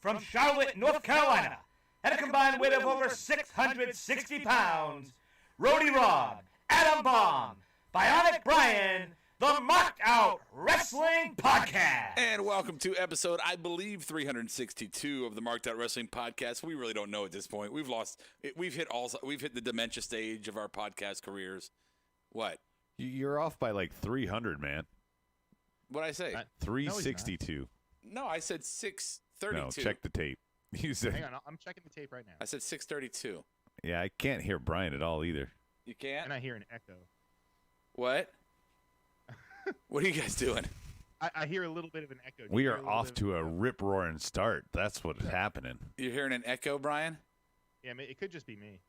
from Charlotte, North Carolina, at a combined weight of over 660 pounds, Rody Rod, Adam Bomb, Bionic Brian, the Marked Out Wrestling Podcast. And welcome to episode, I believe, 362 of the Marked Out Wrestling Podcast. We really don't know at this point. We've hit the dementia stage of our podcast careers. What? You're off by like 300, man. What'd I say? 362. No, I said 632. No, check the tape. You said, hang on, I'm checking the tape right now. I said 632. Yeah, I can't hear Brian at all either. You can't? And I hear an echo. What? What are you guys doing? I hear a little bit of an echo. We are off to a rip-roaring start. That's what's happening. You're hearing an echo, Brian? Yeah, it could just be me.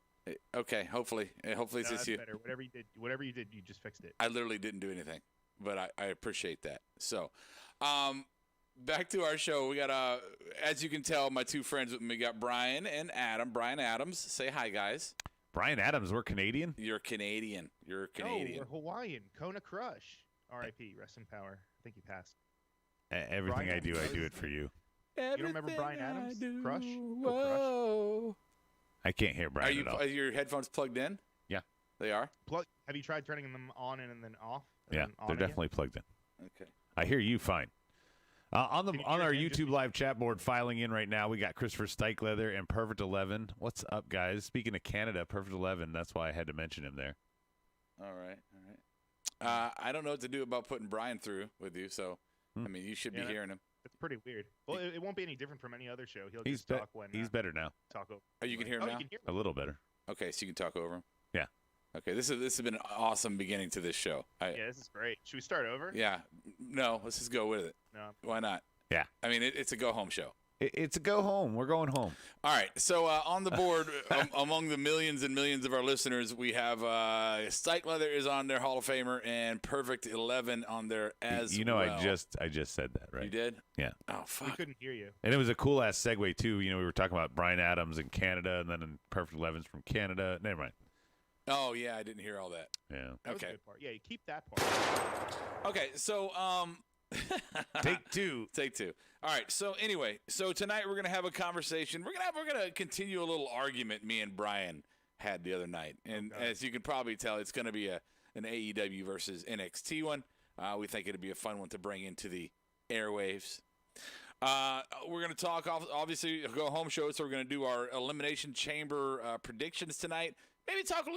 Okay, hopefully it's just you. Better. Whatever you did, you just fixed it. I literally didn't do anything, but I appreciate that. So, back to our show. We got, as you can tell, my two friends with me. We got Brian and Adam. Brian Adams. Say hi, guys. Brian Adams, we're Canadian? You're Canadian. No, we're Hawaiian. Kona Crush. R.I.P. Rest in power. I think he passed. Everything Brian, I do, I do it for you. You don't remember Brian Adams? Crush? Whoa. I can't hear Brian at all. Are your headphones plugged in? Yeah. They are? Have you tried turning them on and then off? Yeah, they're definitely plugged in. Okay. I hear you fine. On our him YouTube live chat board, filing in right now, we got Christopher Stykeleather and Perfect 11. What's up, guys? Speaking of Canada, Perfect 11, that's why I had to mention him there. All right. I don't know what to do about putting Brian through with you, so, I mean, you should be hearing him. It's pretty weird. Well, it won't be any different from any other show. He'll He's just talk when he's better now. talk over. Oh, you can hear him now? A little better. Okay, so you can talk over him? Yeah. Okay, this has been an awesome beginning to this show. Yeah, this is great. Should we start over? Yeah. No, let's just go with it. No. Why not? Yeah. I mean, it's a go-home show. It's a go home. We're going home. All right. So on the board, among the millions and millions of our listeners, we have Stykeleather is on their Hall of Famer and Perfect 11 on there as well. You know, I just said that, right? You did? Yeah. Oh, fuck. We couldn't hear you. And it was a cool ass segue too. You know, we were talking about Brian Adams in Canada, and then Perfect 11's from Canada. Never mind. Oh yeah, I didn't hear all that. Yeah. That was a Okay. good part. Yeah, you keep that part. Okay. So Take two. All right. So anyway, tonight we're gonna have a conversation. We're gonna continue a little argument me and Brian had the other night, and as you can probably tell, it's gonna be an AEW versus NXT one. We think it'd be a fun one to bring into the airwaves. We're gonna talk obviously a go home show, so we're gonna do our Elimination Chamber predictions tonight. Maybe talk a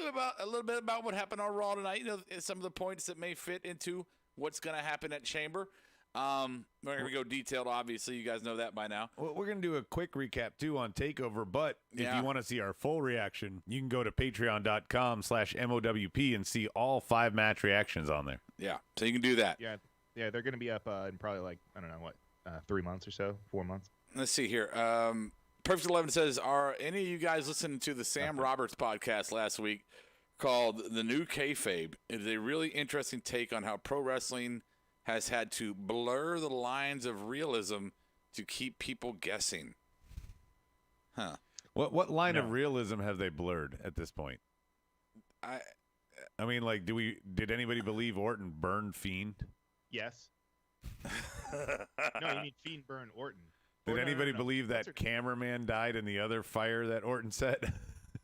little bit about what happened on Raw tonight. You know, some of the points that may fit into what's going to happen at Chamber. We're going to go detailed, obviously. You guys know that by now. Well, we're going to do a quick recap, too, on TakeOver. But if you want to see our full reaction, you can go to patreon.com/MOWP and see all 5 match reactions on there. Yeah, so you can do that. Yeah, they're going to be up in probably like, I don't know, what, 3 months or so, 4 months. Let's see here. Perfect 11 says, are any of you guys listening to the Sam Roberts podcast last week called The New Kayfabe? It is a really interesting take on how pro wrestling has had to blur the lines of realism to keep people guessing. Huh. What line of realism have they blurred at this point? I mean, like, did anybody believe Orton burned Fiend? Yes. No, you mean Fiend burn Orton. Did anybody believe that cameraman died in the other fire that Orton set?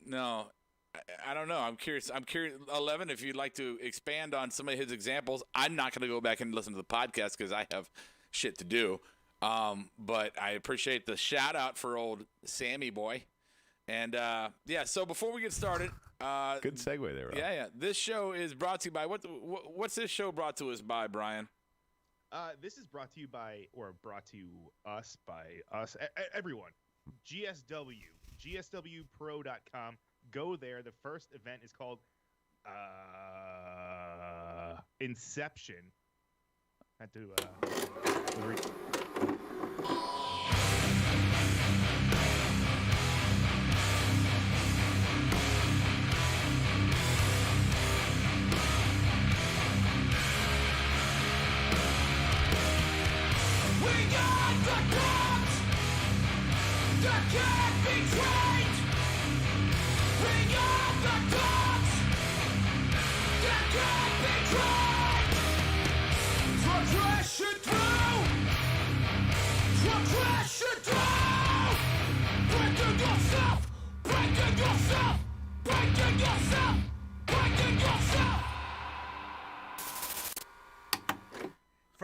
No. I don't know. I'm curious. 11, if you'd like to expand on some of his examples. I'm not going to go back and listen to the podcast because I have shit to do. But I appreciate the shout out for old Sammy boy. And so before we get started, good segue there, Rob. Yeah. This show is brought to you by what's this show brought to us by, Brian? This is brought to us by everyone. GSW, GSWPro.com. Go there. The first event is called Inception. I had to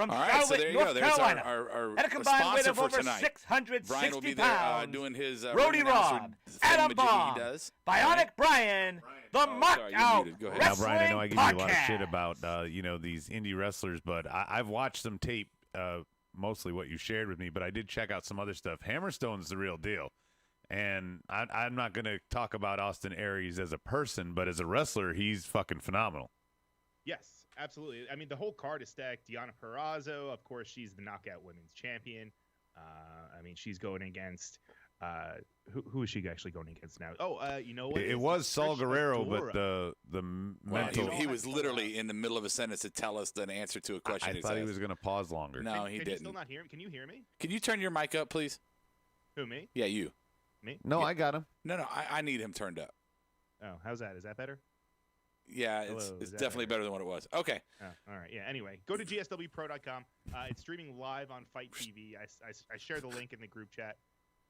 from All right, Charlotte, so there you North go. There's Carolina, our at a combined weight sponsor of for over tonight. 660 Brian will be there pounds. doing his Rody ring announcer Rod, Adam thingamajiggy Bomb, he does. Bionic Brian, the sorry, Marked you're Out muted. Go ahead. Now, Wrestling Brian, I know I give you a lot of Podcast. shit about these indie wrestlers, but I've watched some tape, mostly what you shared with me, but I did check out some other stuff. Hammerstone's the real deal. And I'm not going to talk about Austin Aries as a person, but as a wrestler, he's fucking phenomenal. Yes, absolutely. I mean, the whole card is stacked. Deonna Purrazzo, of course, she's the Knockout Women's Champion. I mean, she's going against who is she actually going against now? Oh, you know what? It was Saul Trish Guerrero, Adora. but the Well, mental. he was literally in the middle of a sentence to tell us the answer to a question. I he thought he asked. was going to pause longer. No, Can he you didn't. still not hear me? Can you hear me? Can you turn your mic up, please? Who, me? Yeah, you. Me? No, Yeah. I got him. No, I need him turned up. Oh, how's that? Is that better? Yeah, Hello, it's is that definitely better than what it was. Okay. Oh, all right. Yeah. Anyway, go to gswpro.com. It's streaming live on Fight TV. I share the link in the group chat.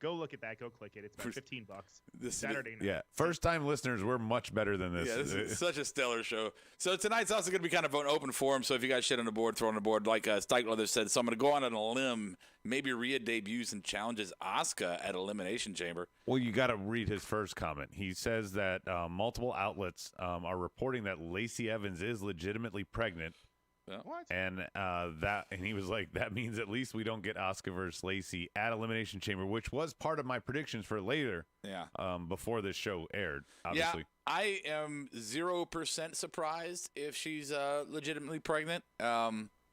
Go look at that. Go click it. It's about $15. This- Saturday night. Yeah, first-time listeners, we're much better than this. Yeah, this is such a stellar show. So tonight's also going to be kind of an open forum. So if you guys shit on the board, throw on the board, like Stike Leather said. So I'm going to go on a limb. Maybe Rhea debuts and challenges Asuka at Elimination Chamber. Well, you got to read his first comment. He says that multiple outlets are reporting that Lacey Evans is legitimately pregnant, What? and he was like, that means at least we don't get Asuka versus Lacey at Elimination Chamber, which was part of my predictions for later. Yeah. Before this show aired, obviously. Yeah, I am 0% surprised if she's legitimately pregnant.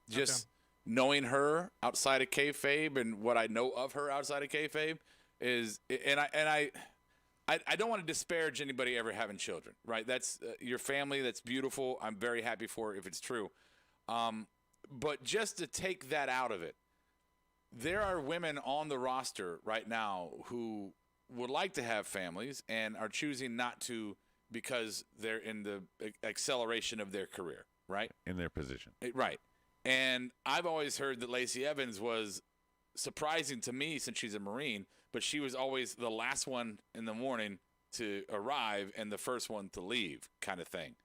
Just knowing her outside of kayfabe and what I know of her outside of kayfabe is, and I don't want to disparage anybody ever having children, right? That's your family. That's beautiful. I'm very happy for it if it's true. But just to take that out of it, there are women on the roster right now who would like to have families and are choosing not to because they're in the acceleration of their career, right? In their position. Right. And I've always heard that Lacey Evans was surprising to me since she's a Marine, but she was always the last one in the morning to arrive and the first one to leave kind of thing.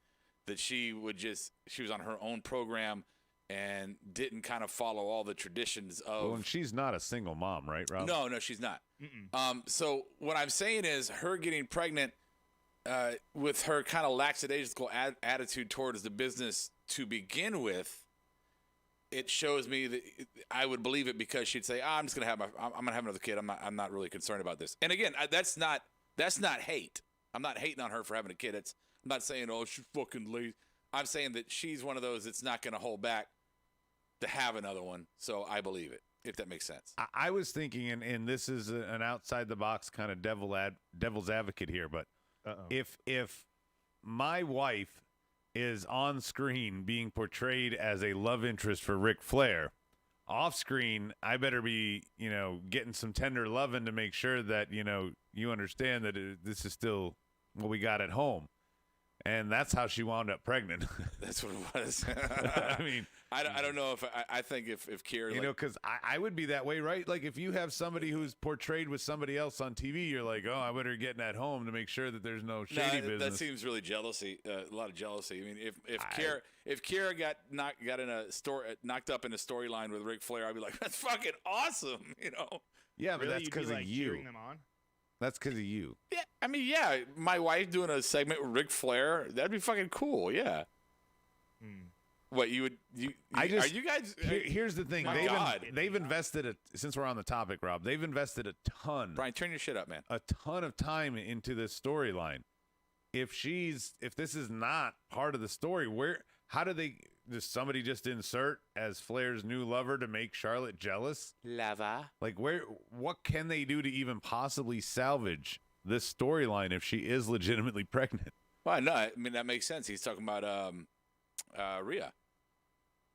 That she was on her own program and didn't kind of follow all the traditions of. Well, and she's not a single mom, right, Rob? No, she's not. So what I'm saying is her getting pregnant with her kind of lackadaisical attitude towards the business to begin with, it shows me that I would believe it because she'd say, I'm just gonna have another kid. I'm not really concerned about this. And again, that's not hate. I'm not hating on her for having a kid. I'm not saying, oh, she's fucking lazy. I'm saying that she's one of those that's not gonna hold back to have another one. So I believe it, if that makes sense. I was thinking, and this is an outside the box kind of devil's advocate here, but if my wife is on screen being portrayed as a love interest for Ric Flair, off screen, I better be, getting some tender loving to make sure that, you understand that this is still what we got at home. And that's how she wound up pregnant. That's what it was. I mean, I don't know if I think if Kiera, because I would be that way, right? Like if you have somebody who's portrayed with somebody else on TV, you're like, oh, I better get at home to make sure that there's no shady business. That seems really jealousy, a lot of jealousy. I mean, if Kiera got knocked up in a storyline with Ric Flair, I'd be like, that's fucking awesome, Yeah, but Really? that's You'd be, because of you. cheering them on? That's because of you. Yeah, I mean, yeah, my wife doing a segment with Ric Flair, that'd be fucking cool. Yeah. What you would are you guys? Here's the thing. My God. They've invested since we're on the topic, Rob. They've invested a ton. Brian, turn your shit up, man. A ton of time into this storyline. If this is not part of the story, does somebody just insert as Flair's new lover to make Charlotte jealous? Lava. Like what can they do to even possibly salvage this storyline if she is legitimately pregnant? Well, no, I mean that makes sense. He's talking about Rhea,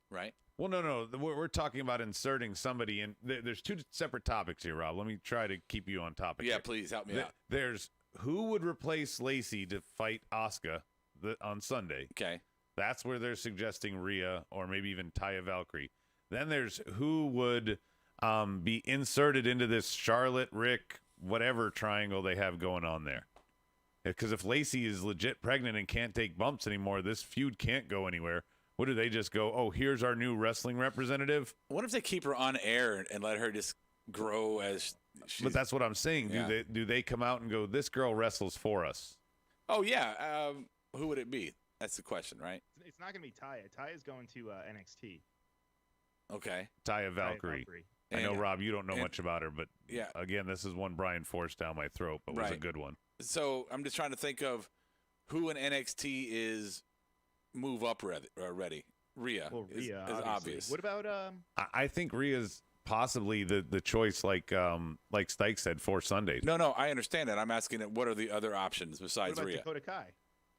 right? Well, no. We're talking about inserting somebody in. There's two separate topics here, Rob. Let me try to keep you on topic. Yeah, here. please help me out. There's who would replace Lacey to fight Asuka on Sunday. Okay. That's where they're suggesting Rhea or maybe even Taya Valkyrie. Then there's who would be inserted into this Charlotte, Rick, whatever triangle they have going on there. Because if Lacey is legit pregnant and can't take bumps anymore, this feud can't go anywhere. What do they just go, oh, here's our new wrestling representative? What if they keep her on air and let her just grow as she's... But that's what I'm saying. Yeah. Do they come out and go, this girl wrestles for us? Oh, yeah. Who would it be? That's the question, right? It's not going to be Taya. Taya's going to NXT. Okay. Taya Valkyrie. I know, Rob, you don't know much about her, but again, this is one Brian forced down my throat, but was a good one. So I'm just trying to think of who in NXT is move up ready. Rhea, well, Rhea is obvious. What about I think Rhea's possibly the choice, like Stike said, for Sundays. No, I understand that. I'm asking what are the other options besides what about Rhea? Dakota Kai?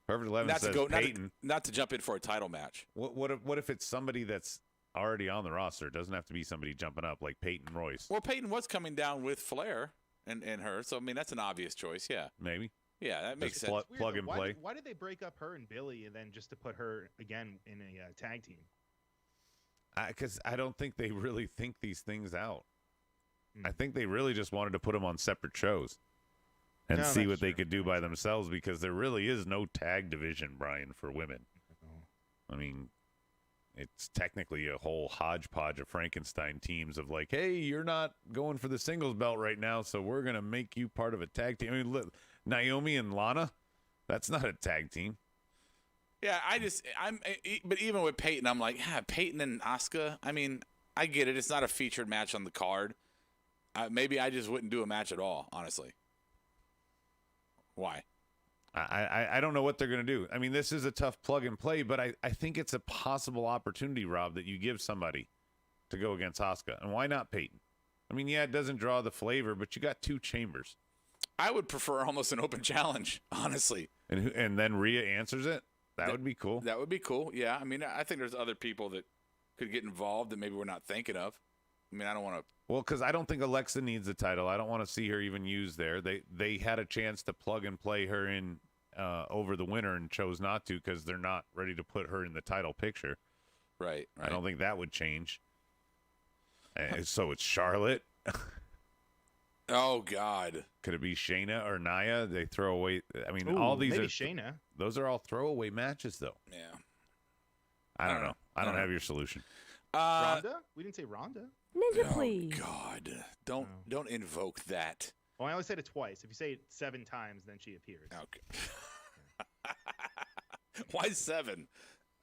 Perfect 11 says Peyton. Not to jump in for a title match. What if it's somebody that's already on the roster? It doesn't have to be somebody jumping up like Peyton Royce. Well, Peyton was coming down with Flair and her, so I mean that's an obvious choice. Yeah, maybe. Yeah, that makes sense. Plug and play. Why did they break up her and Billy and then just to put her again in a tag team? Because I don't think they really think these things out. I think they really just wanted to put them on separate shows and see what they could do by themselves, because there really is no tag division, Brian, for women. I mean, it's technically a whole hodgepodge of Frankenstein teams of like, hey, you're not going for the singles belt right now, so we're going to make you part of a tag team. I mean, look, Naomi and Lana, that's not a tag team. Yeah, but even with Peyton, I'm like, Peyton and Asuka, I mean, I get it. It's not a featured match on the card. Maybe I just wouldn't do a match at all, honestly. Why? I don't know what they're going to do. I mean, this is a tough plug and play, but I think it's a possible opportunity, Rob, that you give somebody to go against Asuka. And why not Peyton? I mean, yeah, it doesn't draw the flavor, but you got two chambers. I would prefer almost an open challenge, honestly. And then Rhea answers it? That would be cool. That would be cool, yeah. I mean, I think there's other people that could get involved that maybe we're not thinking of. I mean, I don't want to... Well, because I don't think Alexa needs the title. I don't want to see her even used there. They had a chance to plug and play her in over the winter and chose not to because they're not ready to put her in the title picture. Right. I don't think that would change. So it's Charlotte. Oh, God. Could it be Shayna or Nia? They throw away. I mean, Ooh, all these maybe are Shayna. Those are all throwaway matches, though. Yeah. I don't know. I don't have your solution. Ronda? We didn't say Ronda. Ninja, please. God. Don't invoke that. Oh, I only said it twice. If you say it 7 times, then she appears. Okay. Why 7?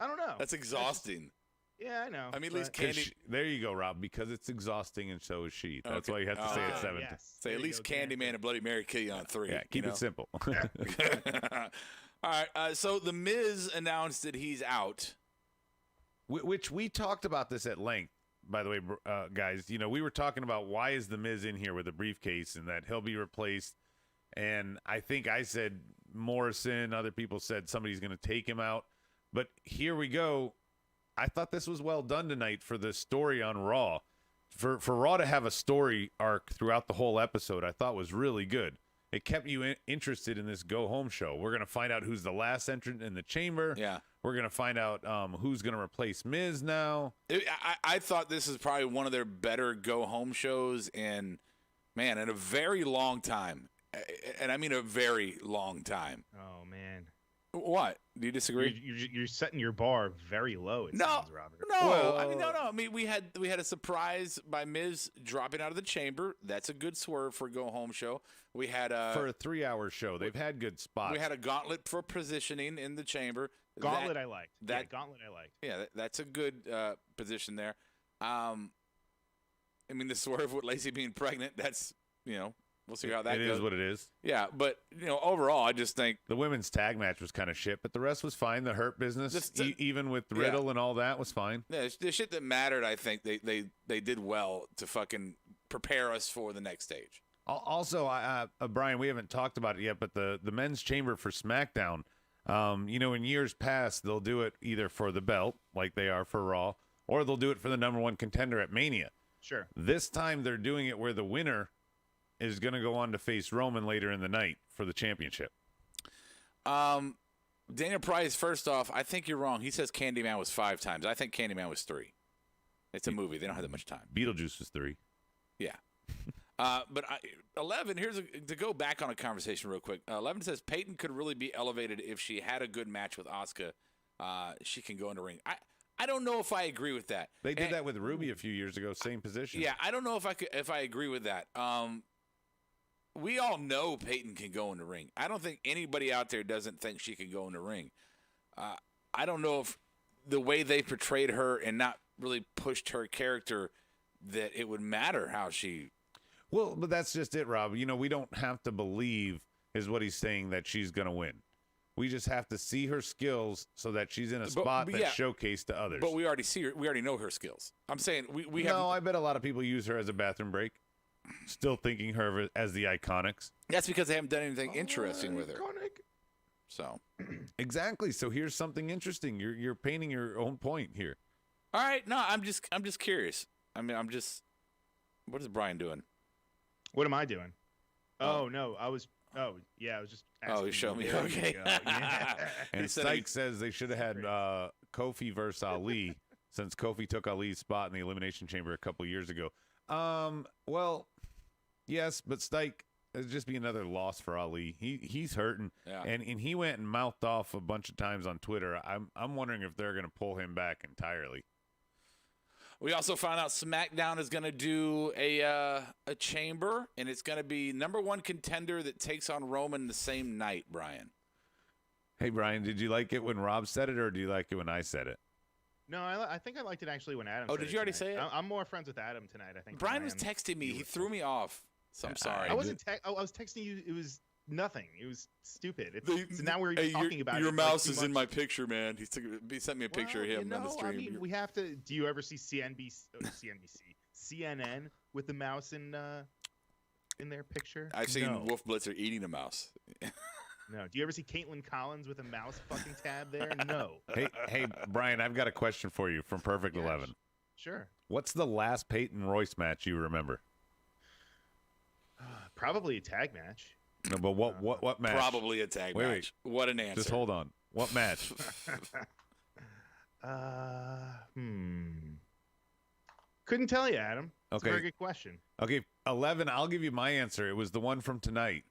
I don't know. That's exhausting. Yeah, I know. I mean, at least Candy. There you go, Rob. Because it's exhausting, and so is she. That's why you have to say it 7. Yes. Say at least Candyman and Bloody Mary kill you on 3. Yeah, keep it simple. All right. So the Miz announced that he's out. Which we talked about this at length, by the way, guys. You know, we were talking about why is the Miz in here with a briefcase and that he'll be replaced. And I think I said Morrison. Other people said somebody's going to take him out. But here we go. I thought this was well done tonight for the story on Raw. For Raw to have a story arc throughout the whole episode, I thought was really good. It kept you interested in this go-home show. We're going to find out who's the last entrant in the chamber. Yeah. We're going to find out who's going to replace Miz now. I thought this is probably one of their better go-home shows in a very long time. And I mean a very long time. Oh, man. What? Do you disagree? You're setting your bar very low, it sounds, Robert. No. Well, I mean, no. I mean, we had a surprise by Miz dropping out of the chamber. That's a good swerve for a go-home show. We had for a 3-hour show. They've had good spots. We had a gauntlet for positioning in the chamber. Gauntlet I liked. Gauntlet I liked. Yeah, that's a good position there. I mean, the swerve with Lacey being pregnant, that's, we'll see how that goes. It is what it is. Yeah, but, overall, I just think the women's tag match was kind of shit, but the rest was fine. The Hurt Business, even with Riddle and all that, was fine. Yeah, the shit that mattered, I think they did well to fucking prepare us for the next stage. Also, Brian, we haven't talked about it yet, but the men's chamber for SmackDown, in years past, they'll do it either for the belt, like they are for Raw, or they'll do it for the number 1 contender at Mania. Sure. This time, they're doing it where the winner is going to go on to face Roman later in the night for the championship. Daniel Price, first off, I think you're wrong. He says Candyman was 5 times. I think Candyman was 3. It's a movie. They don't have that much time. Beetlejuice was 3. Yeah. But 11, to go back on a conversation real quick. 11 says Peyton could really be elevated if she had a good match with Asuka. She can go in the ring. I don't know if I agree with that. They did that with Ruby a few years ago, same position. Yeah, I don't know if I agree with that. We all know Peyton can go in the ring. I don't think anybody out there doesn't think she can go in the ring. I don't know if the way they portrayed her and not really pushed her character that it would matter how she. Well, but that's just it, Rob. You know, we don't have to believe, is what he's saying, that she's going to win. We just have to see her skills so that she's in a spot that's showcased to others. But we already see her. We already know her skills. I'm saying we have. No, I bet a lot of people use her as a bathroom break, still thinking her as the Iconics. That's because they haven't done anything interesting with her. Iconic. So. Exactly. So here's something interesting. You're painting your own point here. All right. No, I'm just curious. I mean, what is Brian doing? What am I doing? Oh no, I was. Oh yeah, I was just. You showed me. Okay. And Stike says they should have had Kofi versus Ali, since Kofi took Ali's spot in the Elimination Chamber a couple years ago. Well, yes, but Stike, it'd just be another loss for Ali. He's hurting, and he went and mouthed off a bunch of times on Twitter. I'm wondering if they're going to pull him back entirely. We also found out SmackDown is going to do a chamber, and it's going to be #1 contender that takes on Roman the same night, Brian. Hey, Brian, did you like it when Rob said it, or do you like it when I said it? No, I think I liked it actually when Adam said it. Oh, did you already say it? I'm more friends with Adam tonight, I think. Brian was texting me. He threw me off, so I'm sorry. I wasn't I was texting you. It was nothing. It was stupid. So now we're talking about your it. mouse is in my picture, man. He sent me a picture of him on the stream. I mean, we have to. Do you ever see CNN with the mouse in their picture? I've seen Wolf Blitzer eating a mouse. No. Do you ever see Caitlin Collins with a mouse fucking tab there? No. Hey, Brian, I've got a question for you from Perfect 11. Sure. What's the last Peyton Royce match you remember? Probably a tag match. No, but what match? Probably a tag match. Wait. What an answer. Just hold on. What match? Couldn't tell you, Adam. That's okay. a very good question. Okay, 11, I'll give you my answer. It was the one from tonight.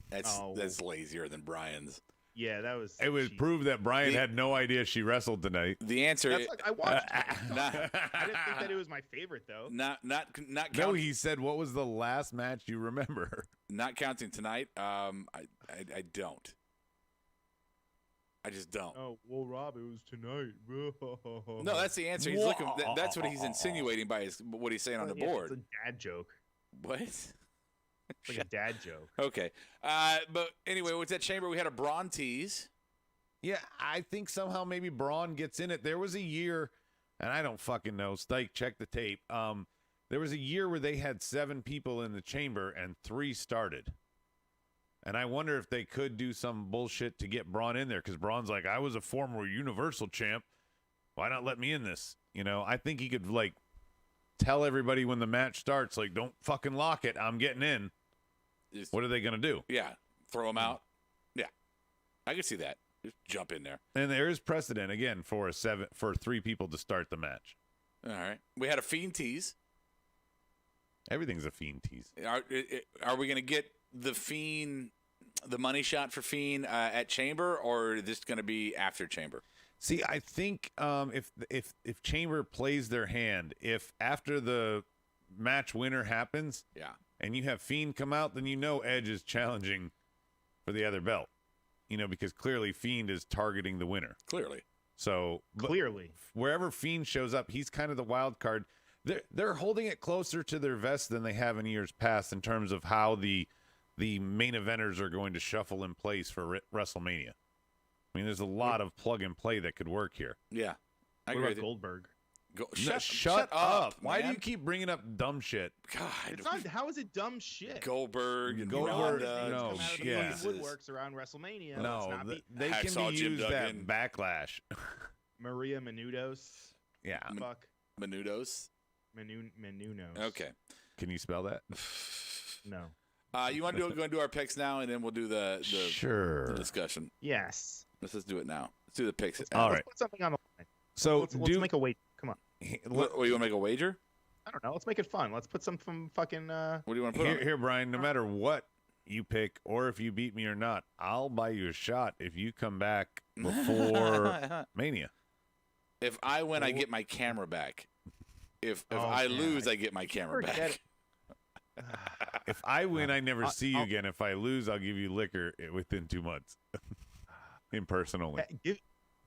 That's lazier than Brian's. Yeah, that was. It would prove that Brian had no idea she wrestled tonight. The answer. I watched. I didn't think that it was my favorite though. Not. No, he said, "What was the last match you remember?" Not counting tonight. I don't. I just don't. Oh well, Rob, it was tonight. No, that's the answer. He's looking. That's what he's insinuating by what he's saying on the board. It's a dad joke. What? It's like a dad joke. Okay. But anyway, with that chamber, we had a Braun tease. Yeah, I think somehow maybe Braun gets in it. There was a year, and I don't fucking know. Stike, check the tape. There was a year where they had 7 people in the chamber and 3 started. And I wonder if they could do some bullshit to get Braun in there, because Braun's like, I was a former Universal champ. Why not let me in this? You know, I think he could, like, tell everybody when the match starts, like, don't fucking lock it. I'm getting in. What are they going to do? Yeah. Throw him out. Yeah. I can see that. Just jump in there. And there is precedent, again, for 3 people to start the match. All right. We had a Fiend tease. Everything's a Fiend tease. Are we going to get the Fiend, the money shot for Fiend at Chamber, or is this going to be after Chamber? See, I think if Chamber plays their hand, if after the match winner happens, and you have Fiend come out, then you know Edge is challenging for the other belt. You know, because clearly Fiend is targeting the winner. Clearly. So wherever Fiend shows up, he's kind of the wild card. They're holding it closer to their vest than they have in years past in terms of how the main eventers are going to shuffle in place for WrestleMania. I mean, there's a lot of plug and play that could work here. Yeah. I agree with Goldberg. Shut up. Why do you keep bringing up dumb shit? God. It's not, how is it dumb shit? Goldberg and no, woodworks around WrestleMania. No, they can be used at Backlash. Maria Menounos. Yeah. Fuck. Menounos? Menounos. Okay. Can you spell that? No. You want to go and do our picks now, and then we'll do the discussion. Yes. Let's just do it now. Let's do the picks. All right. Let's put something on the line. So let's make a wager. Come on. What, you want to make a wager? I don't know. Let's make it fun. Let's put some from fucking. What do you want to put on? Here, Brian. No matter what you pick, or if you beat me or not, I'll buy you a shot if you come back before Mania. If I win, I get my camera back. If I lose, I get my camera back. If I win, I never see you again. If I lose, I'll give you liquor within 2 months. In person only.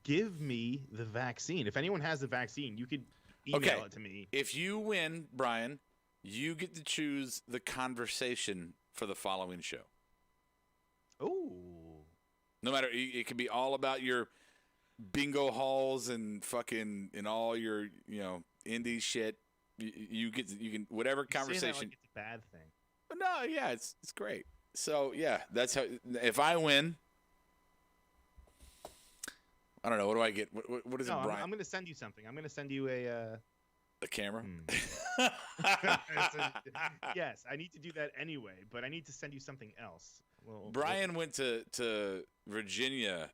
Give me the vaccine. If anyone has the vaccine, you could email it to me. If you win, Brian, you get to choose the conversation for the following show. Oh. No matter, it could be all about your bingo halls and fucking and all your indie shit. You can whatever conversation. Say that like it's a bad thing. No, yeah, it's great. So yeah, that's how. If I win, I don't know. What do I get? What is it, Brian? I'm going to send you something. I'm going to send you a camera. Yes, I need to do that anyway, but I need to send you something else. Brian went to Virginia,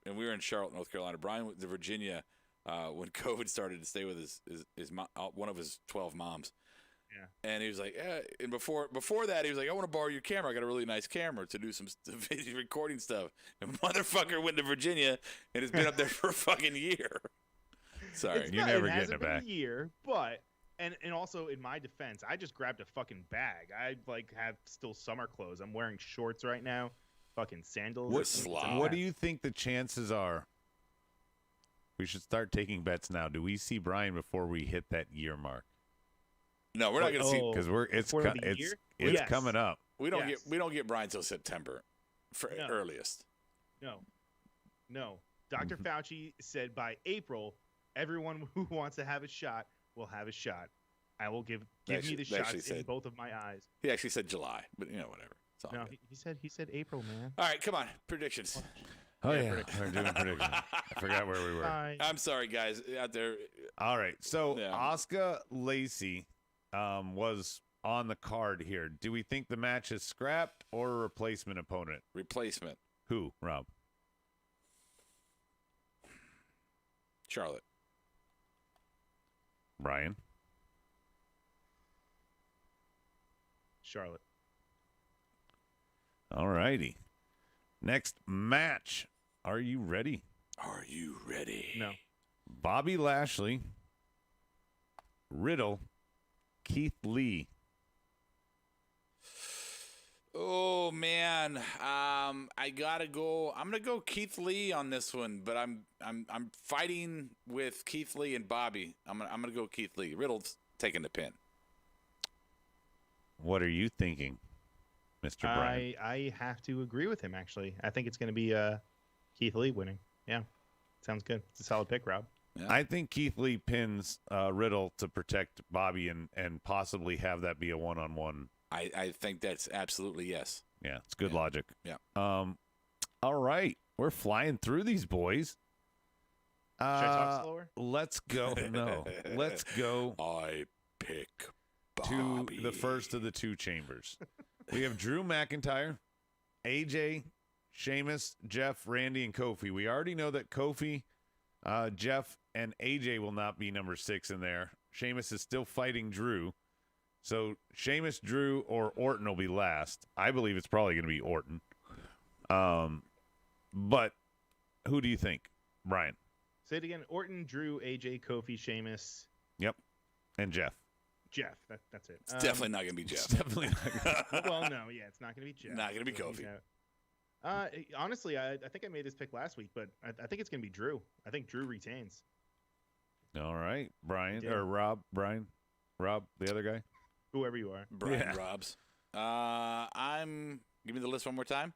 and we were in Charlotte, North Carolina. Brian went to Virginia when COVID started to stay with his mom, one of his 12 moms. Yeah. And he was like, and before that, he was like, I want to borrow your camera. I got a really nice camera to do some video recording stuff. And motherfucker went to Virginia and has been up there for a fucking year. Sorry, you're never getting it back. A year, but and also in my defense, I just grabbed a fucking bag. I have still summer clothes. I'm wearing shorts right now, fucking sandals. What do you think the chances are? We should start taking bets now. Do we see Brian before we hit that year mark? No, we're not going to see because it's coming up. We don't get Brian till September, earliest. No. Dr. Fauci said by April, everyone who wants to have a shot will have a shot. I will give me the shots in both of my eyes. He actually said July, but whatever. No, he said April, man. All right, come on, predictions. Oh yeah, we're doing predictions. I forgot where we were. I'm sorry, guys out there. All right, so Asuka Lacey was on the card here. Do we think the match is scrapped or a replacement opponent? Replacement. Who, Rob? Charlotte. Brian? Charlotte. All righty. Next match. Are you ready? Are you ready? No. Bobby Lashley, Riddle, Keith Lee. Oh man, I gotta go. I'm gonna go Keith Lee on this one, but I'm fighting with Keith Lee and Bobby. I'm gonna go Keith Lee. Riddle's taking the pin. What are you thinking, Mr. Brian? I have to agree with him. Actually, I think it's gonna be Keith Lee winning. Yeah, sounds good. It's a solid pick, Rob. Yeah. I think Keith Lee pins Riddle to protect Bobby and possibly have that be a one-on-one. I think that's absolutely yes. Yeah, it's good logic. Yeah. All right. We're flying through these boys. Should I talk slower? Let's go. No. Let's go. I pick Bobby. To the first of the two chambers. We have Drew McIntyre, AJ, Sheamus, Jeff, Randy, and Kofi. We already know that Kofi, Jeff, and AJ will not be number 6 in there. Sheamus is still fighting Drew. So Sheamus, Drew, or Orton will be last. I believe it's probably going to be Orton. But who do you think, Brian? Say it again. Orton, Drew, AJ, Kofi, Sheamus. Yep. And Jeff. Jeff. That's it. It's definitely not going to be Jeff. It's definitely not going to Well, no. Yeah, it's not going to be Jeff. Not going to be Kofi. Honestly, I think I made this pick last week, but I think it's going to be Drew. I think Drew retains. All right. Brian. Or Rob. Brian. Rob, the other guy. Whoever you are. Brian Robs. Give me the list one more time.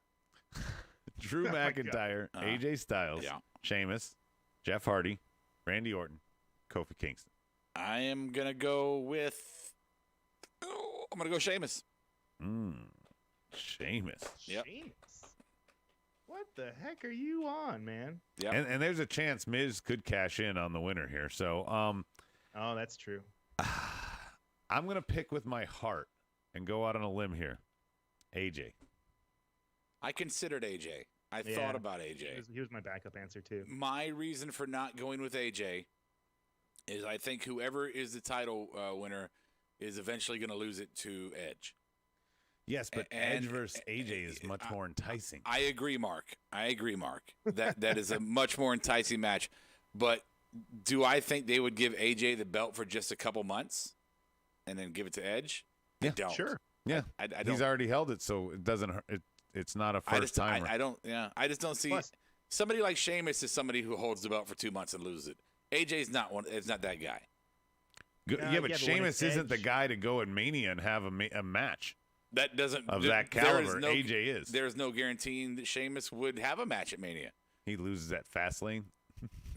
Drew McIntyre, AJ Styles, Sheamus, Jeff Hardy, Randy Orton, Kofi Kingston. I am going to go with I'm going to go Sheamus. Sheamus. Yep. Sheamus. What the heck are you on, man? Yeah. And there's a chance Miz could cash in on the winner here. So oh, that's true. I'm going to pick with my heart and go out on a limb here. AJ. I considered AJ. I thought about AJ. He was my backup answer, too. My reason for not going with AJ is I think whoever is the title winner is eventually going to lose it to Edge. Yes, but Edge versus AJ is much more enticing. I agree, Mark. That is a much more enticing match. But Do I think they would give AJ the belt for just a couple months and then give it to Edge? Yeah, I don't. Sure. Yeah, I don't. he's already held it, so it doesn't. It's not a first timer. I don't. Yeah, I just don't see Plus- somebody like Sheamus is somebody who holds the belt for 2 months and loses it. AJ's not one. It's not that guy. Yeah, but yeah, but when Sheamus it's isn't the Edge- guy to go in Mania and have a match That doesn't of there- that there is caliber. no- AJ is. There's no guaranteeing that Sheamus would have a match at Mania. He loses at Fastlane.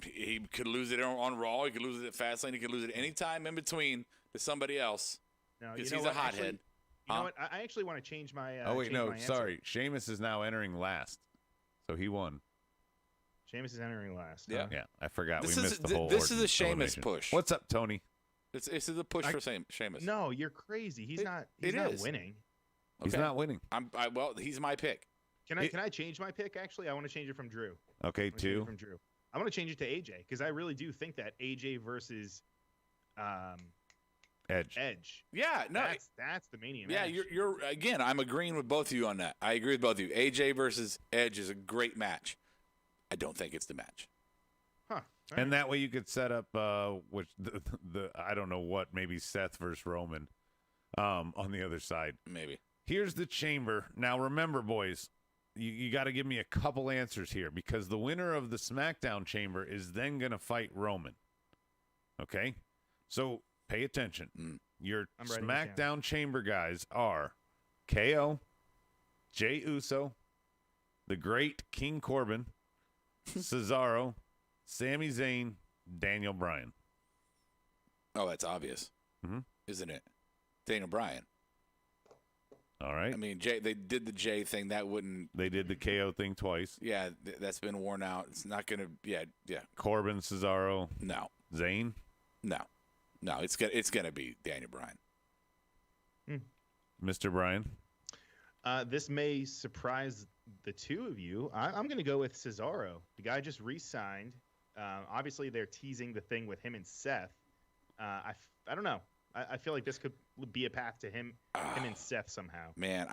He could lose it on Raw. He could lose it at Fastlane. He could lose it any time in between to somebody else No, because you know he's a what? Actually, hothead. you know what? I actually want to change my. Oh wait, change no, my answer. sorry. Sheamus is now entering last, so he won. Sheamus is entering last. Yeah. huh? Yeah, I forgot. This we is- missed the whole. this is a Orton Sheamus elimination. push. What's up, Tony? This is a push for Sheamus. No, you're crazy. He's It- not. it He's not is. winning. He's Okay. not winning. Well, he's my pick. Can I change my pick? Actually, I want to change it from Drew. Okay, I wanna change it two. from Drew. I want to change it to AJ because I really do think that AJ versus Edge. Edge. Yeah, no. That's the Mania Yeah, match. you're again. I'm agreeing with both of you on that. I agree with both of you. AJ versus Edge is a great match. I don't think it's the match. Huh. All And right. that way you could set up which the I don't know what, maybe Seth versus Roman on the other side. Maybe. Here's the chamber. Now remember, boys, you got to give me a couple answers here because the winner of the SmackDown chamber is then going to fight Roman. Okay? So pay attention. Your I'm writing this down. SmackDown chamber guys are KO, Jey Uso, the great King Corbin, Cesaro, Sami Zayn, Daniel Bryan. Oh, that's obvious, isn't it? Daniel Bryan. All right. I mean, they did the Jay thing. That wouldn't. They did the KO thing twice. Yeah, that's been worn out. It's not gonna. Yeah. Corbin, Cesaro, No. Zayn. No. It's gonna be Daniel Bryan. Mr. Bryan. This may surprise the two of you. I'm going to go with Cesaro. The guy just re-signed. Obviously, they're teasing the thing with him and Seth. I don't know. I feel like this could be a path to him and Seth somehow. Man,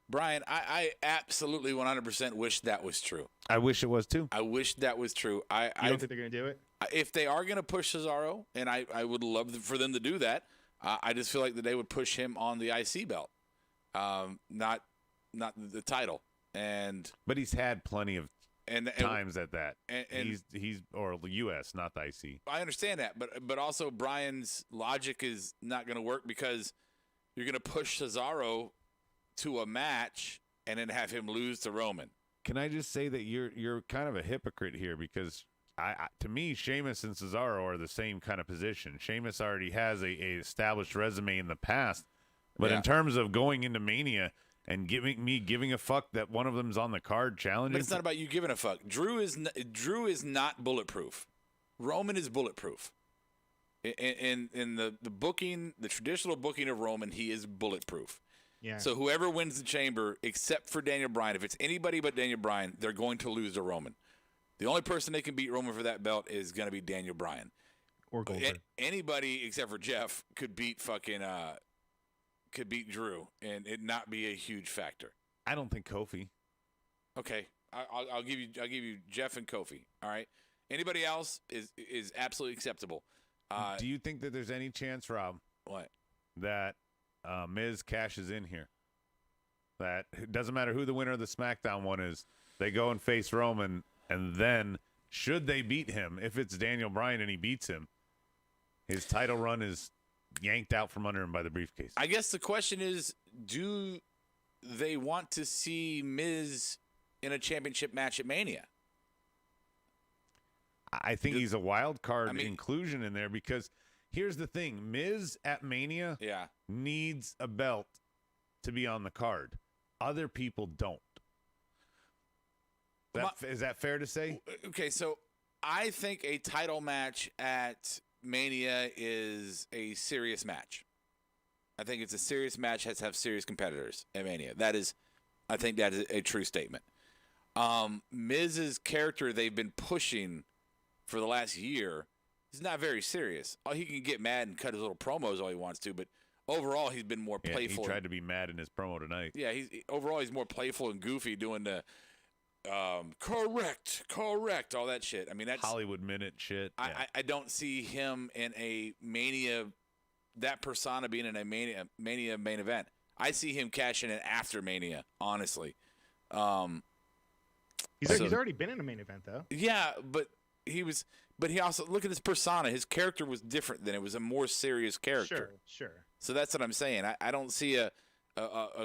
Brian, I absolutely 100% wish that was true. I wish it was too. I wish that was true. You don't think they're going to do it? If they are going to push Cesaro, and I would love for them to do that, I just feel like that they would push him on the IC belt, not the title. But he's had plenty of times at that. And he's or the U.S., not the IC. I understand that, but also Brian's logic is not going to work because you're going to push Cesaro to a match and then have him lose to Roman. Can I just say that you're kind of a hypocrite here because to me, Sheamus and Cesaro are the same kind of position. Sheamus already has a established resume in the past, but in terms of going into Mania and giving a fuck that one of them's on the card challenging. But it's not about you giving a fuck. Drew is not bulletproof. Roman is bulletproof. In the booking, the traditional booking of Roman, he is bulletproof. Yeah. So whoever wins the chamber, except for Daniel Bryan, if it's anybody but Daniel Bryan, they're going to lose to Roman. The only person they can beat Roman for that belt is going to be Daniel Bryan. Or Goldberg. Anybody except for Jeff could beat Drew and it not be a huge factor. I don't think Kofi. Okay, I'll give you Jeff and Kofi. All right. Anybody else is absolutely acceptable. Do you think that there's any chance, Rob, What? that Miz cashes in here? That it doesn't matter who the winner of the SmackDown one is. They go and face Roman, and then should they beat him, if it's Daniel Bryan and he beats him, his title run is yanked out from under him by the briefcase. I guess the question is, do they want to see Miz in a championship match at Mania? I think he's a wild card inclusion in there because here's the thing. Miz at Mania needs a belt to be on the card. Other people don't. Is that fair to say? Okay, so I think a title match at Mania is a serious match. I think it's a serious match, has to have serious competitors at Mania. I think that is a true statement. Miz's character they've been pushing for the last year is not very serious. He can get mad and cut his little promos all he wants to, but overall he's been more playful. He tried to be mad in his promo tonight. Yeah, overall he's more playful and goofy doing the correct, all that shit. I mean, that's Hollywood Minute shit. Yeah. I don't see him in a Mania, that persona being in a Mania main event. I see him cashing in after Mania, honestly. He's already been in a main event, though. Yeah, but he also, look at his persona. His character was different then. It was a more serious character. Sure. So that's what I'm saying. I don't see a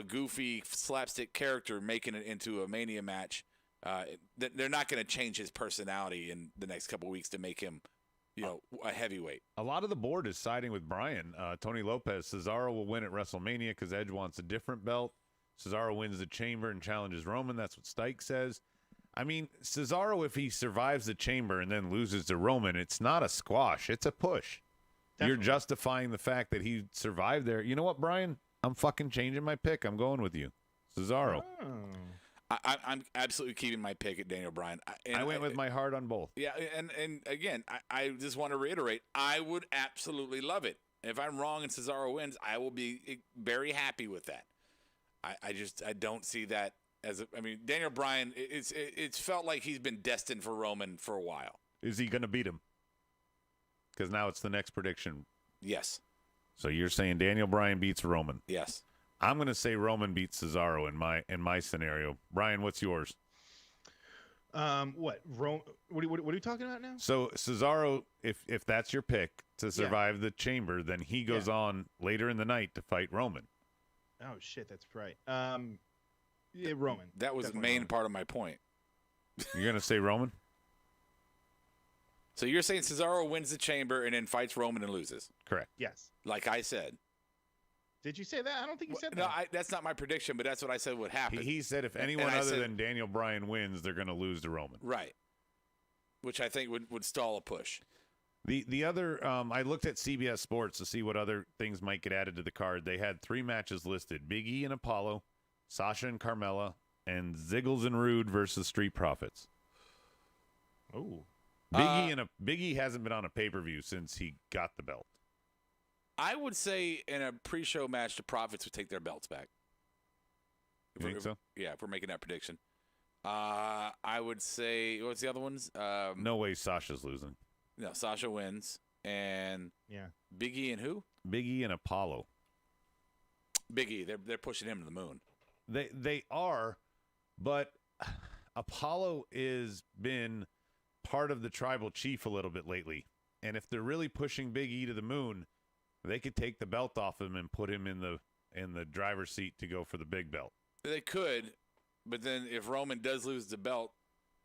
goofy slapstick character making it into a Mania match. They're not going to change his personality in the next couple of weeks to make him, a heavyweight. A lot of the board is siding with Brian. Tony Lopez, Cesaro will win at WrestleMania because Edge wants a different belt. Cesaro wins the Chamber and challenges Roman. That's what Stike says. I mean, Cesaro, if he survives the Chamber and then loses to Roman, it's not a squash. It's a push. Definitely. You're justifying the fact that he survived there. You know what, Brian? I'm fucking changing my pick. I'm going with you. Cesaro. Oh. I'm absolutely keeping my pick at Daniel Bryan. I went with my heart on both. Yeah, and again, I just want to reiterate, I would absolutely love it. If I'm wrong and Cesaro wins, I will be very happy with that. I don't see that Daniel Bryan, it's felt like he's been destined for Roman for a while. Is he going to beat him? Because now it's the next prediction. Yes. So you're saying Daniel Bryan beats Roman? Yes. I'm going to say Roman beats Cesaro in my scenario. Brian, what's yours? What are we talking about now? So Cesaro, if that's your pick to survive the Chamber, then he goes on later in the night to fight Roman. Oh shit, that's right. Roman. That was the main part of my point. You're going to say Roman? So you're saying Cesaro wins the Chamber and then fights Roman and loses? Correct. Yes. Like I said. Did you say that? I don't think you said that. No, that's not my prediction, but that's what I said would happen. He said if anyone than Daniel Bryan wins, they're going to lose to Roman. Right. Which I think would stall a push. The other, I looked at CBS Sports to see what other things might get added to the card. They had 3 matches listed: Big E and Apollo, Sasha and Carmella, and Ziggles and Rude versus Street Profits. Oh, Big E hasn't been on a pay-per-view since he got the belt. I would say in a pre-show match, the Profits would take their belts back. You think so? Yeah, if we're making that prediction. I would say, what's the other ones? No way Sasha's losing. No, Sasha wins. And Big E and who? Big E and Apollo. Big E, they're pushing him to the moon. They are, but Apollo is been part of the tribal chief a little bit lately. And if they're really pushing Big E to the moon, they could take the belt off him and put him in the driver's seat to go for the big belt. They could, but then if Roman does lose the belt,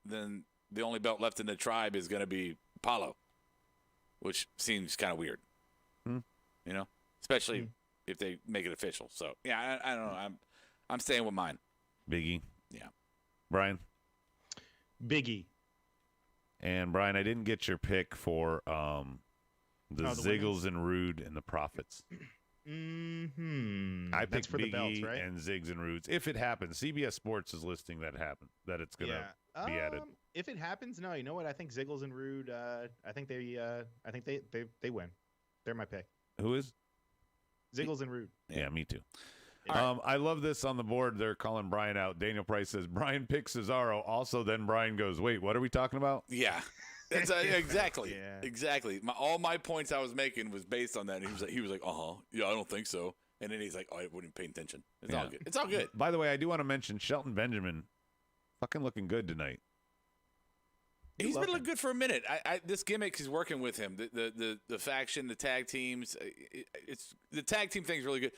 then the only belt left in the tribe is going to be Apollo, which seems kind of weird. Especially if they make it official. So yeah, I don't know. I'm staying with mine. Big E. Yeah. Brian. Big E. And Brian, I didn't get your pick for the Ziggles and Rude and the Profits. I picked for Big the belts, E right? and Ziggs and Rudes. If it happens, CBS Sports is listing that it's going to be added. If it happens, no, you know what? I think Ziggles and Rude. I think they win. They're my pick. Who is? Ziggles and Rude. Yeah, me too. I love this on the board. They're calling Brian out. Daniel Price says Brian picks Cesaro. Also, then Brian goes, "Wait, what are we talking about?" Yeah. That's exactly. Exactly. All my points I was making was based on that. And he was like, yeah, I don't think so. And then he's like, I wouldn't pay attention. It's all good. It's all good. By the way, I do want to mention Shelton Benjamin, fucking looking good tonight. He's been looking good for a minute. This gimmick is working with him. The faction, the tag teams. It's the tag team thing is really good.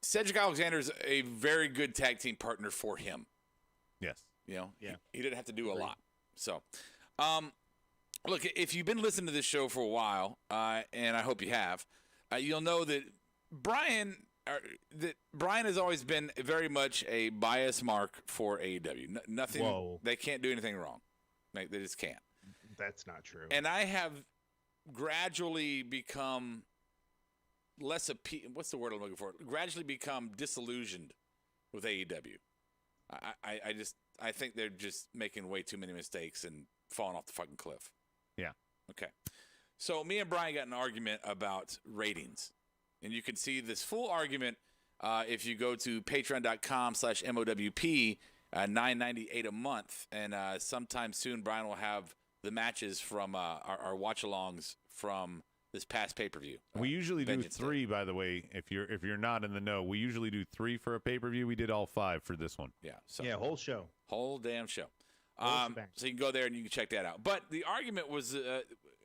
Cedric Alexander's a very good tag team partner for him. Yes. He didn't have to do a lot. So, look, if you've been listening to this show for a while, and I hope you have, you'll know that Brian has always been very much a bias mark for AEW. Nothing. Whoa. They can't do anything wrong. They just can't. That's not true. And I have gradually become less what's the word I'm looking for? Gradually become disillusioned with AEW. I think they're just making way too many mistakes and falling off the fucking cliff. Yeah. Okay. So me and Brian got an argument about ratings. And you can see this full argument if you go to patreon.com/MOWP. $9.98 a month, and sometime soon Brian will have the matches from our watch-alongs from this past pay-per-view. We usually do Vengeance 3, Day. by the way. If you're not in the know, we usually do 3 for a pay-per-view. We did all 5 for this one. Yeah. So Yeah, whole show. whole damn show. Whole shebang. So you can go there and you can check that out. But the argument was,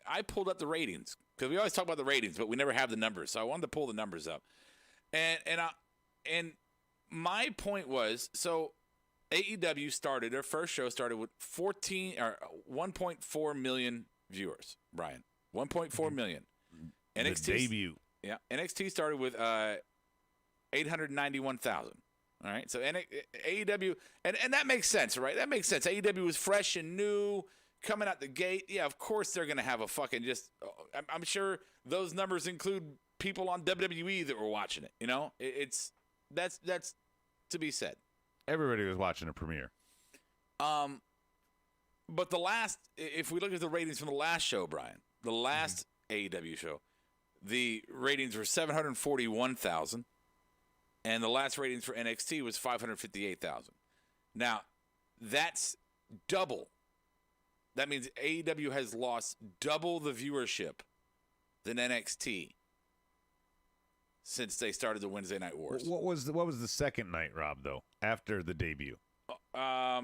I pulled up the ratings because we always talk about the ratings, but we never have the numbers. So I wanted to pull the numbers up, and my point was, so AEW started, their first show started with 1.4 million viewers. Brian, 1.4 million. NXT The debut. Yeah, NXT started with 891,000. All right, so AEW, and that makes sense, right? That makes sense. AEW was fresh and new, coming out the gate. Yeah, of course they're gonna have a fucking just. I'm sure those numbers include people on WWE that were watching it. You know, that's to be said. Everybody was watching a premiere. But if we look at the ratings from the last show, Brian, the last AEW show, the ratings were 741,000, and the last ratings for NXT was 558,000. Now, that's double. That means AEW has lost double the viewership than NXT since they started the Wednesday Night Wars. What was the second night, Rob, though, after the debut? I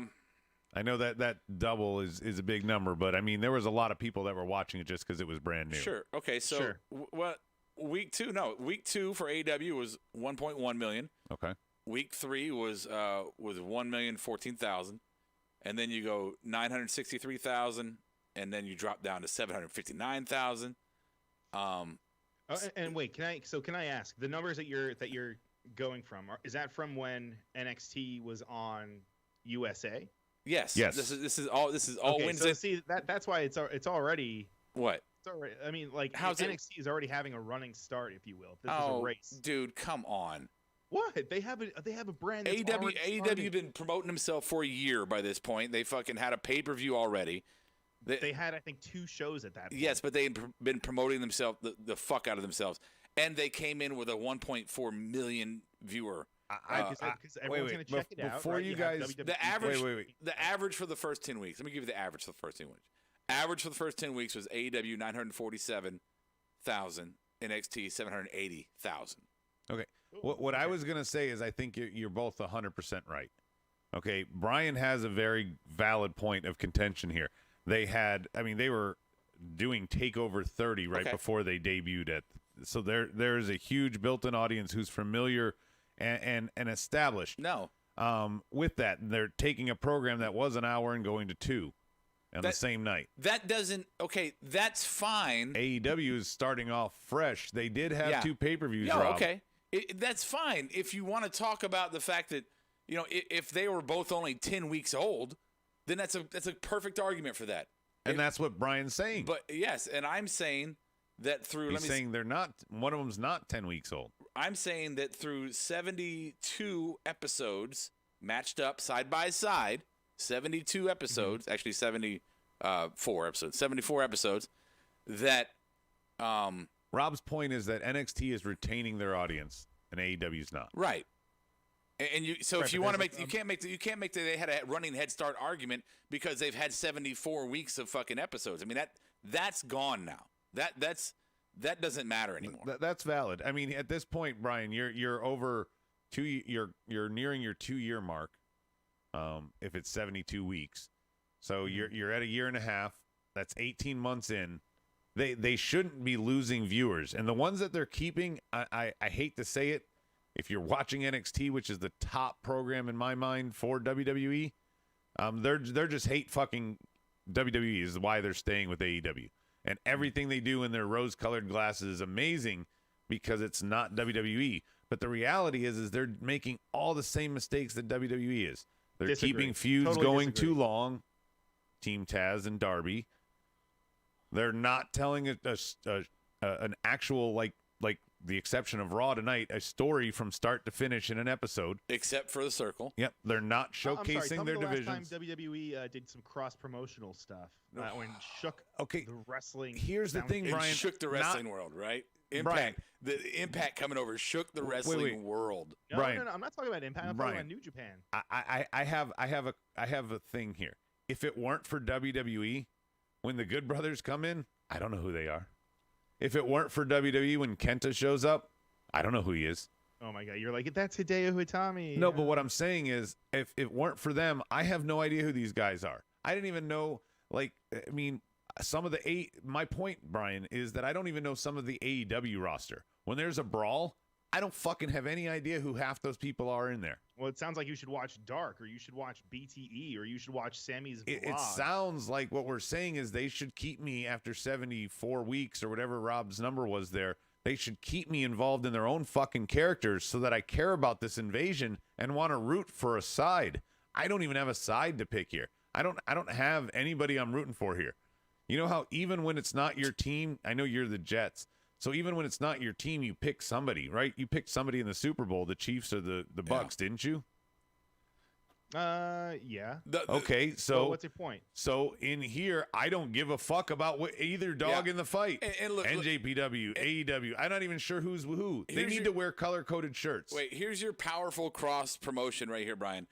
know that double is a big number, but I mean there was a lot of people that were watching it just because it was brand new. Sure. Okay. So Sure. Week 2 for AEW was 1.1 million. Okay. Week 3 was 1,014,000, and then you go 963,000, and then you drop down to 759,000. And wait, can I ask the numbers that you're going from? Is that from when NXT was on USA? Yes. This is all Okay, Wednesday. so see that's why it's already. What? It's already. I mean, like How's NXT is already having a running start, if you will. This is a race. Dude, come on. What? They have a brand. That's already AEW started. been promoting himself for a year by this point. They fucking had a pay-per-view already. They had, I think, 2 shows at that point. Yes, but they've been promoting themselves the fuck out of themselves, and they came in with a 1.4 million viewer. Because everyone's going to check it out. Before right? you have guys- WWE The average, wait. the average for the first 10 weeks. Let me give you the average for the first 10 weeks. Average for the first 10 weeks was AEW 947,000, NXT 780,000. Okay. What I was going to say is I think you're both 100% right. Okay. Brian has a very valid point of contention here. They were doing TakeOver 30 right before they debuted so there's a huge built-in audience who's familiar and established. No. With that, they're taking a program that was an hour and going to 2 on the same night. That doesn't – okay, that's fine. AEW is starting off fresh. They did have 2 pay-per-views, No, Rob. okay. That's fine. If you want to talk about the fact that, you know, if they were both only 10 weeks old, then that's a perfect argument for that. And that's what Brian's saying. But, yes, and I'm saying that through – He's saying they're not – one of them's not 10 weeks old. I'm saying that through 72 episodes matched up side by side, 72 episodes, actually 74 episodes, that Rob's point is that NXT is retaining their audience and AEW's not. right. And if you want to make you can't make they had a running head start argument because they've had 74 weeks of fucking episodes. I mean that's gone now. That doesn't matter anymore. That's valid. I mean, at this point, Brian, you're over you're nearing your 2-year mark. If it's 72 weeks, so you're at a year and a half. That's 18 months in. They shouldn't be losing viewers, and the ones that they're keeping, I hate to say it, if you're watching NXT, which is the top program in my mind for WWE, they're just hate fucking WWE is why they're staying with AEW. And everything they do in their rose-colored glasses is amazing because it's not WWE. But the reality is they're making all the same mistakes that WWE is. They're keeping feuds going too long. Team Taz and Darby. They're not telling an actual like the exception of Raw tonight, a story from start to finish in an episode. Except for the circle. Yep, they're not showcasing I'm sorry, tell their me the divisions. last time WWE did some cross-promotional stuff when shook Okay, the wrestling. here's the thing, It Brian. shook the wrestling world, right? Brian. The Impact coming over shook the wrestling world. No, Brian. no, I'm not talking about Impact. I'm Brian. talking about New Japan. I have a thing here. If it weren't for WWE, when the Good Brothers come in, I don't know who they are. If it weren't for WWE, when Kenta shows up, I don't know who he is. Oh my God, you're like, that's Hideo Itami. No, but what I'm saying is, if it weren't for them, I have no idea who these guys are. I didn't even know, like, I mean, some of the my point, Brian, is that I don't even know some of the AEW roster. When there's a brawl, I don't fucking have any idea who half those people are in there. Well, it sounds like you should watch Dark, or you should watch BTE, or you should watch Sammy's vlog. It sounds like what we're saying is they should keep me after 74 weeks or whatever Rob's number was there. They should keep me involved in their own fucking characters so that I care about this invasion and want to root for a side. I don't even have a side to pick here. I don't have anybody I'm rooting for here. You know how even when it's not your team, I know you're the Jets. So even when it's not your team, you pick somebody, right? You picked somebody in the Super Bowl, the Chiefs or the Bucks, didn't you? Yeah. Okay, so well, what's your point? So in here, I don't give a fuck about either dog in the fight. And look, NJPW, AEW, I'm not even sure who's who. They need to wear color-coded shirts. Wait, here's your powerful cross promotion right here, Brian.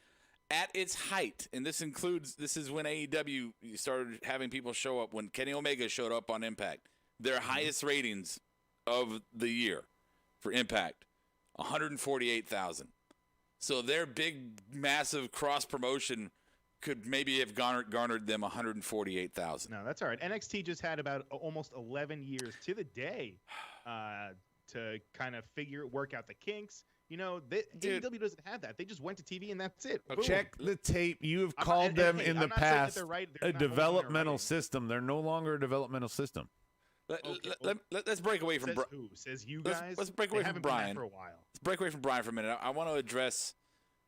At its height, and this is when AEW started having people show up, when Kenny Omega showed up on Impact. Their highest ratings of the year for Impact, 148,000. So their big, massive cross promotion could maybe have garnered them 148,000. No, that's all right. NXT just had about almost 11 years to the day to kind of work out the kinks. You know, AEW doesn't have that. They just went to TV and that's it. Boom. Check the tape. You have called them in the past right. a developmental system. They're no longer a developmental system. Let's break away from who? Says you guys? Let's break away from Brian for a while. Let's break away from Brian for a minute. I want to address.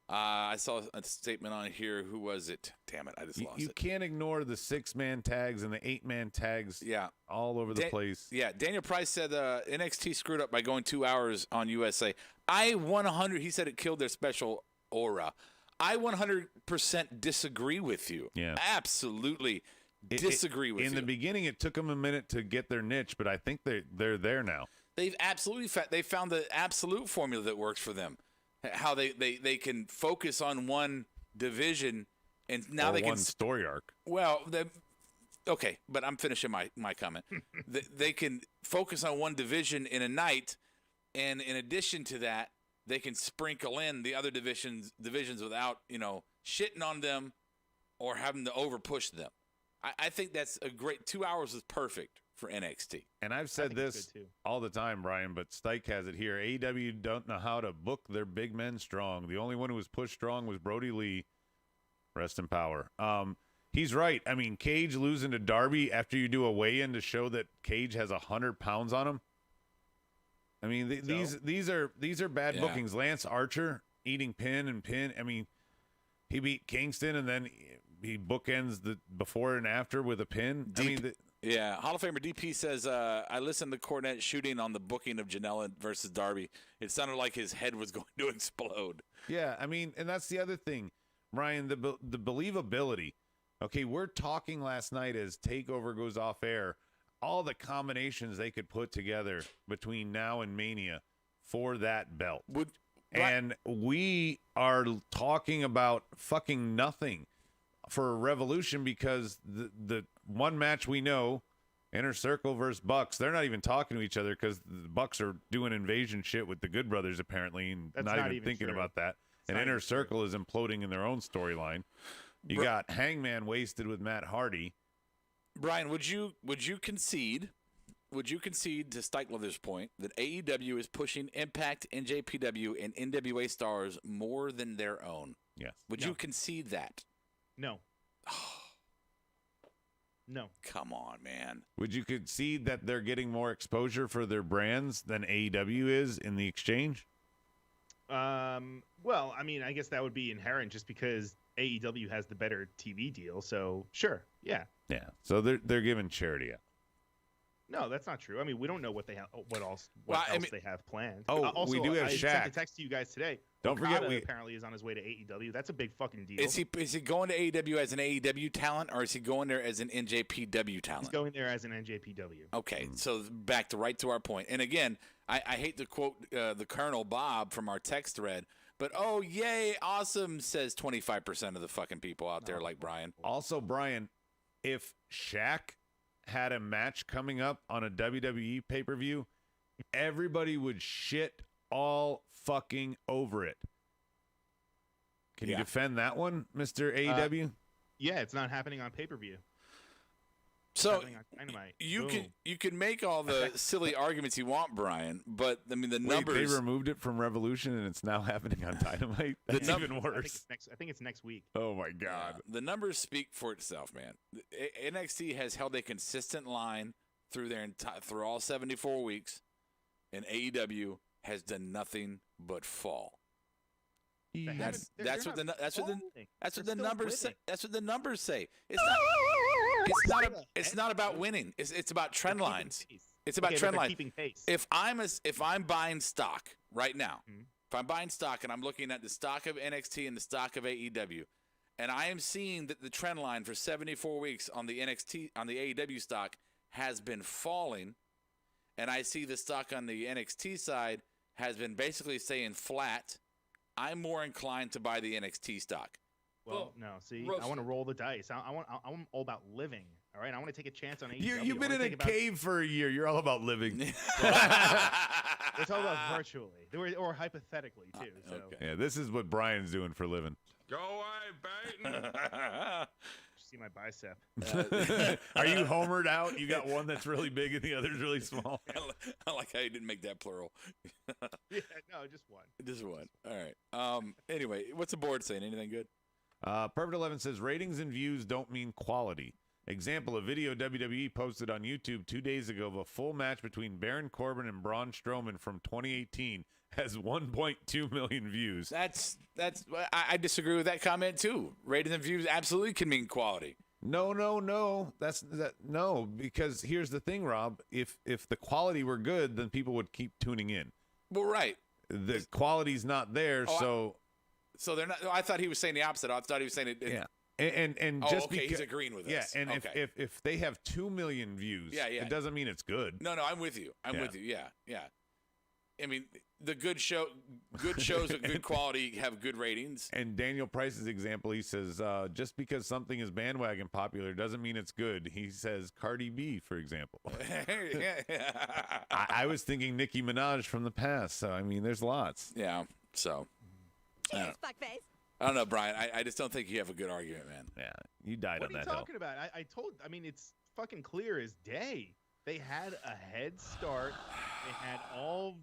I saw a statement on here. Who was it? Damn it! I just lost it. You can't ignore the 6-man tags and the 8-man tags. Yeah, all over the place. Yeah, Daniel Price said NXT screwed up by going 2 hours on USA. He said it killed their special aura. I 100% disagree with you. Yeah, absolutely. Disagree with you. In the beginning, it took them a minute to get their niche, but I think they're there now. They've absolutely they found the absolute formula that works for them. How they can focus on one division, and now they can one story arc. Well, okay, but I'm finishing my comment. They can focus on one division in a night, and in addition to that, they can sprinkle in the other divisions without shitting on them or having to over push them. I think that's a great 2 hours is perfect for NXT. And I've said this all the time, Brian, but Stike has it here. AEW don't know how to book their big men strong. The only one who was pushed strong was Brody Lee. Rest in power. He's right. I mean, Cage losing to Darby after you do a weigh-in to show that Cage has 100 pounds on him. I mean, these are bad bookings. Lance Archer eating pin. I mean, he beat Kingston and then he bookends the before and after with a pin. Hall of Famer DP says, I listened to Cornette shooting on the booking of Janela versus Darby. It sounded like his head was going to explode. Yeah, I mean, and that's the other thing, Ryan, the believability. Okay, we're talking last night as TakeOver goes off air, all the combinations they could put together between now and Mania for that belt. And we are talking about fucking nothing for Revolution because the one match we know, Inner Circle versus Bucks, they're not even talking to each other because the Bucks are doing invasion shit with the Good Brothers apparently and not even thinking about that. And Inner Circle is imploding in their own storyline. You got Hangman wasted with Matt Hardy. Brian, would you concede? Would you concede to Stikelether's point that AEW is pushing Impact, NJPW, and NWA stars more than their own? Yes. Would you concede that? No. No. Come on, man. Would you concede that they're getting more exposure for their brands than AEW is in the exchange? Well, I mean, I guess that would be inherent just because AEW has the better TV deal. So sure. Yeah. Yeah. So they're giving charity out. No, that's not true. I mean, we don't know what they have, what else they have planned. Oh, also, we do have I Shaq. sent a text to you guys today. Don't forget, Okada apparently is on his way to AEW. That's a big fucking deal. Is he going to AEW as an AEW talent, or is he going there as an NJPW talent? He's going there as an NJPW. Okay, so back to our point. And again, I hate to quote the Colonel Bob from our text thread, but oh yay, awesome, says 25% of the fucking people out there like Brian. Also, Brian, if Shaq had a match coming up on a WWE pay-per-view, everybody would shit all fucking over it. Can you defend that one, Mr. AEW? Yeah, it's not happening on pay-per-view. So Dynamite. you can make all the silly arguments you want, Brian, but I mean the numbers. They removed it from Revolution and it's now happening on Dynamite. That's even worse. I think it's next week. Oh my God. Yeah, the numbers speak for itself, man. NXT has held a consistent line through through all 74 weeks, and AEW has done nothing but fall. That's what the numbers say. That's what the numbers say. It's not about winning. It's about trend lines. It's about trend lines. If I'm buying stock right now, if I'm buying stock and I'm looking at the stock of NXT and the stock of AEW, and I am seeing that the trend line for 74 weeks on the AEW stock has been falling, and I see the stock on the NXT side has been basically staying flat, I'm more inclined to buy the NXT stock. Well, no. See, I want to roll the dice. I'm all about living. All right, I want to take a chance on AEW. You've been in a cave for a year. You're all about living. It's all about virtually or hypothetically too. So. Okay. Yeah, this is what Brian's doing for a living. Go away, Baton. See my bicep. Are you homered out? You got one that's really big and the other's really small. I like how you didn't make that plural. Yeah, no, just one. Just one. All right. Anyway, what's the board saying? Anything good? Perfect 11 says ratings and views don't mean quality. Example, a video WWE posted on YouTube 2 days ago of a full match between Baron Corbin and Braun Strowman from 2018 has 1.2 million views. I disagree with that comment too. Ratings and views absolutely can mean quality. No. No, because here's the thing, Rob. If the quality were good, then people would keep tuning in. Well, right. The quality's not there, so they're not. I thought he was saying the opposite. I thought he was saying it. Yeah. And just because he's agreeing with us. Yeah, and if they have 2 million views, it doesn't mean it's good. No, I'm with you. I'm with you. Yeah. I mean, the good shows with good quality have good ratings. And Daniel Price's example, he says, just because something is bandwagon popular doesn't mean it's good. He says Cardi B, for example. I was thinking Nicki Minaj from the past. So, I mean, there's lots. Yeah, so. Cheers, fuckface. I don't know, Brian. I just don't think you have a good argument, man. Yeah, you died on that hill. What are you talking about? I mean, it's fucking clear as day. They had a head start.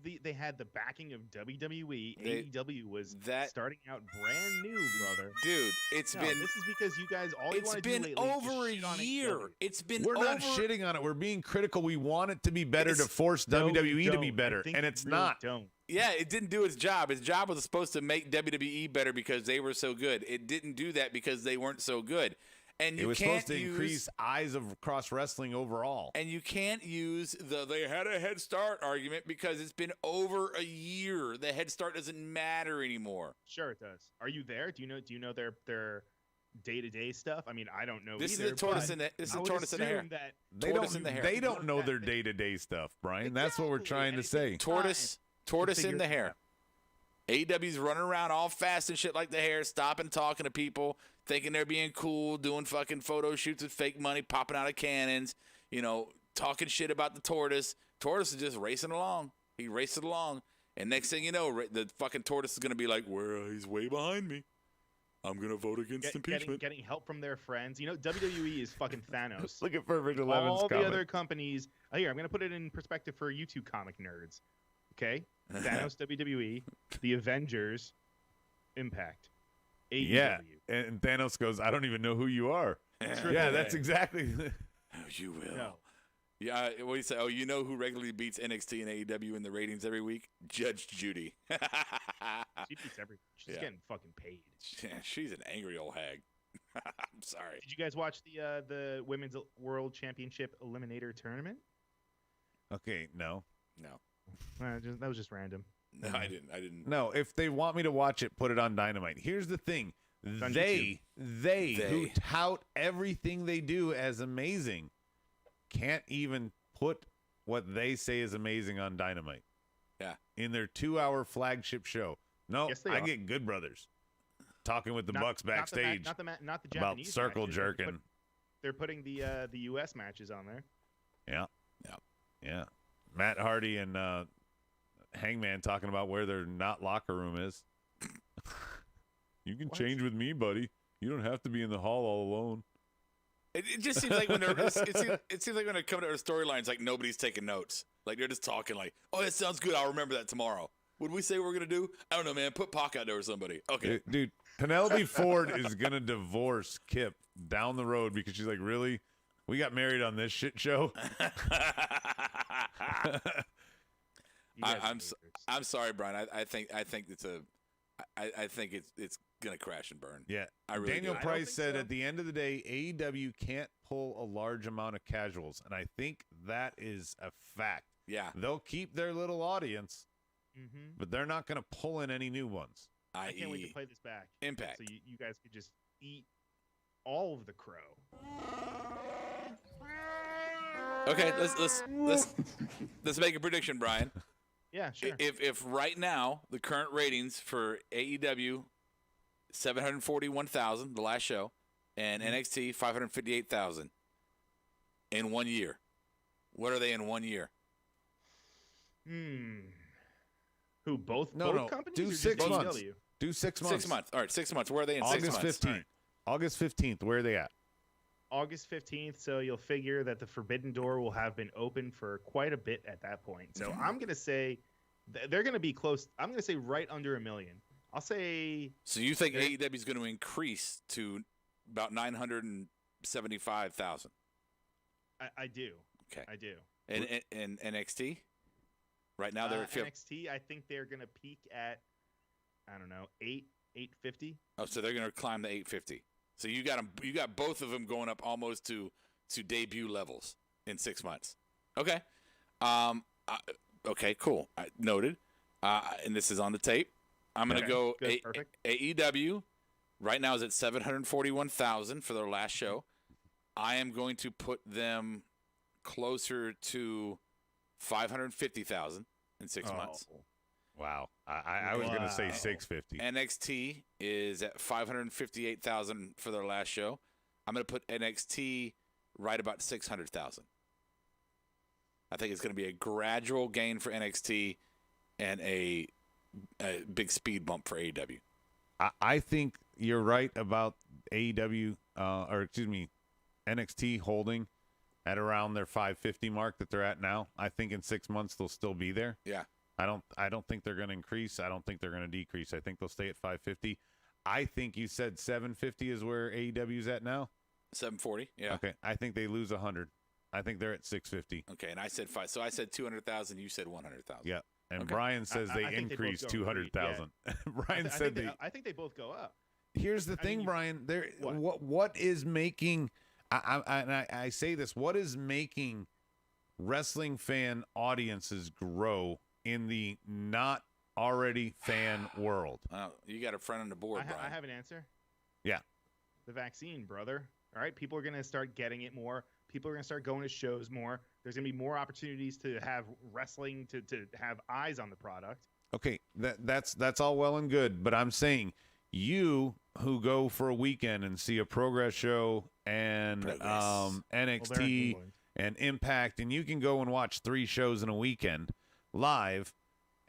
They had the backing of WWE. AEW was starting out brand new, brother. Dude, this is because you guys all you want to do lately over a year. We're not shitting on it. We're being critical. We want it to be better to force WWE to be better, and it's not. Yeah, it didn't do its job. Its job was supposed to make WWE better because they were so good. It didn't do that because they weren't so good. And it was supposed to increase eyes of cross wrestling overall. And you can't use they had a head start argument because it's been over a year. The head start doesn't matter anymore. Sure it does. Are you there? Do you know their day-to-day stuff? I mean, I don't know. This is the tortoise in the hair. They don't know their day-to-day stuff, Brian. Exactly. That's what we're trying to say. Tortoise in the hair. AEW's running around all fast and shit like the hair, stopping, talking to people, thinking they're being cool, doing fucking photo shoots with fake money, popping out of cannons, talking shit about the tortoise. Tortoise is just racing along. He races along. And next thing you know, the fucking tortoise is going to be like, he's way behind me. I'm going to vote against impeachment. Getting help from their friends. WWE is fucking Thanos. Look at Perfect 11's all the other companies. Here, I'm going to put it in perspective for you two comic nerds. Okay? Thanos, WWE, the Avengers, Impact, AEW. Yeah, and Thanos goes, I don't even know who you are. Yeah, that's exactly. You will. No. Yeah, what do you say? Oh, you know who regularly beats NXT and AEW in the ratings every week? Judge Judy. She beats everything. She's getting fucking paid. Yeah, she's an angry old hag. I'm sorry. Did you guys watch the Women's World Championship Eliminator Tournament? Okay, no. That was just random. No, I didn't. No, if they want me to watch it, put it on Dynamite. Here's the thing. They who tout everything they do as amazing can't even put what they say is amazing on Dynamite. Yeah. In their 2-hour flagship show. No, Yes, they I are. get Good Brothers talking with the Bucks backstage Not the about Japanese circle matches. jerking. They're putting the U.S. matches on there. Yeah. Matt Hardy and Hangman talking about where their not locker room is. You can change with me, buddy. You don't have to be in the hall all alone. It just seems like when they're it seems like when they come to our storylines, like nobody's taking notes. Like they're just talking like, "Oh, that sounds good. I'll remember that tomorrow." What did we say we're gonna do? I don't know, man. Put Pac out there or somebody. Okay, Dude, Penelope Ford is gonna divorce Kip down the road because she's like, really? We got married on this shit show. I'm sorry, Brian. I think it's gonna crash and burn. Yeah. I really Daniel do. Price said so. at the end of the day, AEW can't pull a large amount of casuals, and I think that is a fact. Yeah, They'll keep their little audience, Mm-hmm. but they're not going to pull in any new ones. I can't wait to play this back. Impact. So you guys could just eat all of the crow. Okay, let's make a prediction, Brian. Yeah, sure. If right now the current ratings for AEW 741,000, the last show, and NXT 558,000 in 1 year, what are they in 1 year? Who both companies? Do or just 6 months. AEW? Do 6 months. 6 months. All right, 6 months. Where are they in 6 August months? 15th. Right. August 15th. Where are they at? August 15th, so you'll figure that the Forbidden Door will have been open for quite a bit at that point. So I'm going to say they're going to be close. I'm going to say right under 1 million. I'll say. So you think AEW is going to increase to about 975,000? I do. Okay. I do. And NXT? Right now they're at NXT, I think they're going to peak at, I don't know, 850. Oh, so they're going to climb the 850. So you got them. You got both of them going up almost to debut levels in 6 months. Okay. Okay. Cool. Noted. And this is on the tape. I'm going to go AEW. Right now is at 741,000 for their last show. I am going to put them closer to 550,000 in 6 months. Wow. I was going to say 650. NXT is at 558,000 for their last show. I'm going to put NXT right about 600,000. I think it's going to be a gradual gain for NXT and a big speed bump for AEW. I think you're right about AEW, NXT holding at around their 550 mark that they're at now. I think in 6 months they'll still be there. Yeah. I don't think they're going to increase. I don't think they're going to decrease. I think they'll stay at 550. I think you said 750 is where AEW's at now. 740. Yeah. Okay. I think they lose 100. I think they're at 650. Okay, and I said 5. So I said 200,000. You said 100,000. Yeah. And Okay. Brian says I they think they both increase go 200,000. Brian said I think they both go up. Here's the thing, mean, Brian. what? What is making? I say this. What is making wrestling fan audiences grow in the not already fan world? You got a friend on the board, Brian. I have an answer. Yeah. The vaccine, brother. All right, people are going to start getting it more. People are going to start going to shows more. There's going to be more opportunities to have wrestling, to have eyes on the product. Okay, that's all well and good, but I'm saying you who go for a weekend and see a Progress show and NXT and Impact, and you can go and watch 3 shows in a weekend live,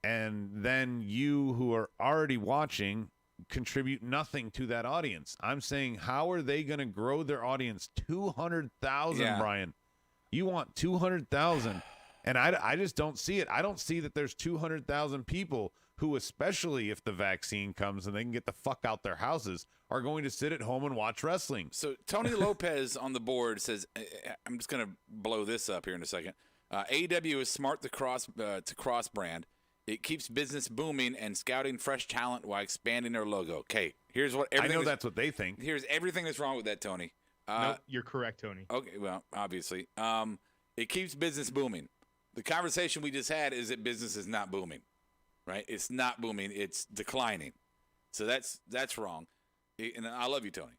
and then you who are already watching contribute nothing to that audience. I'm saying, how are they going to grow their audience? 200,000, Brian. You want 200,000, and I just don't see it. I don't see that there's 200,000 people who, especially if the vaccine comes and they can get the fuck out their houses, are going to sit at home and watch wrestling. So Tony Lopez on the board says, I'm just going to blow this up here in a second. AEW is smart to cross brand. It keeps business booming and scouting fresh talent while expanding their logo. Okay, here's what everything. I know that's what they think. Here's everything that's wrong with that, Tony. No, you're correct, Tony. Okay, well, obviously. It keeps business booming. The conversation we just had is that business is not booming, right? It's not booming. It's declining. So that's wrong. And I love you, Tony.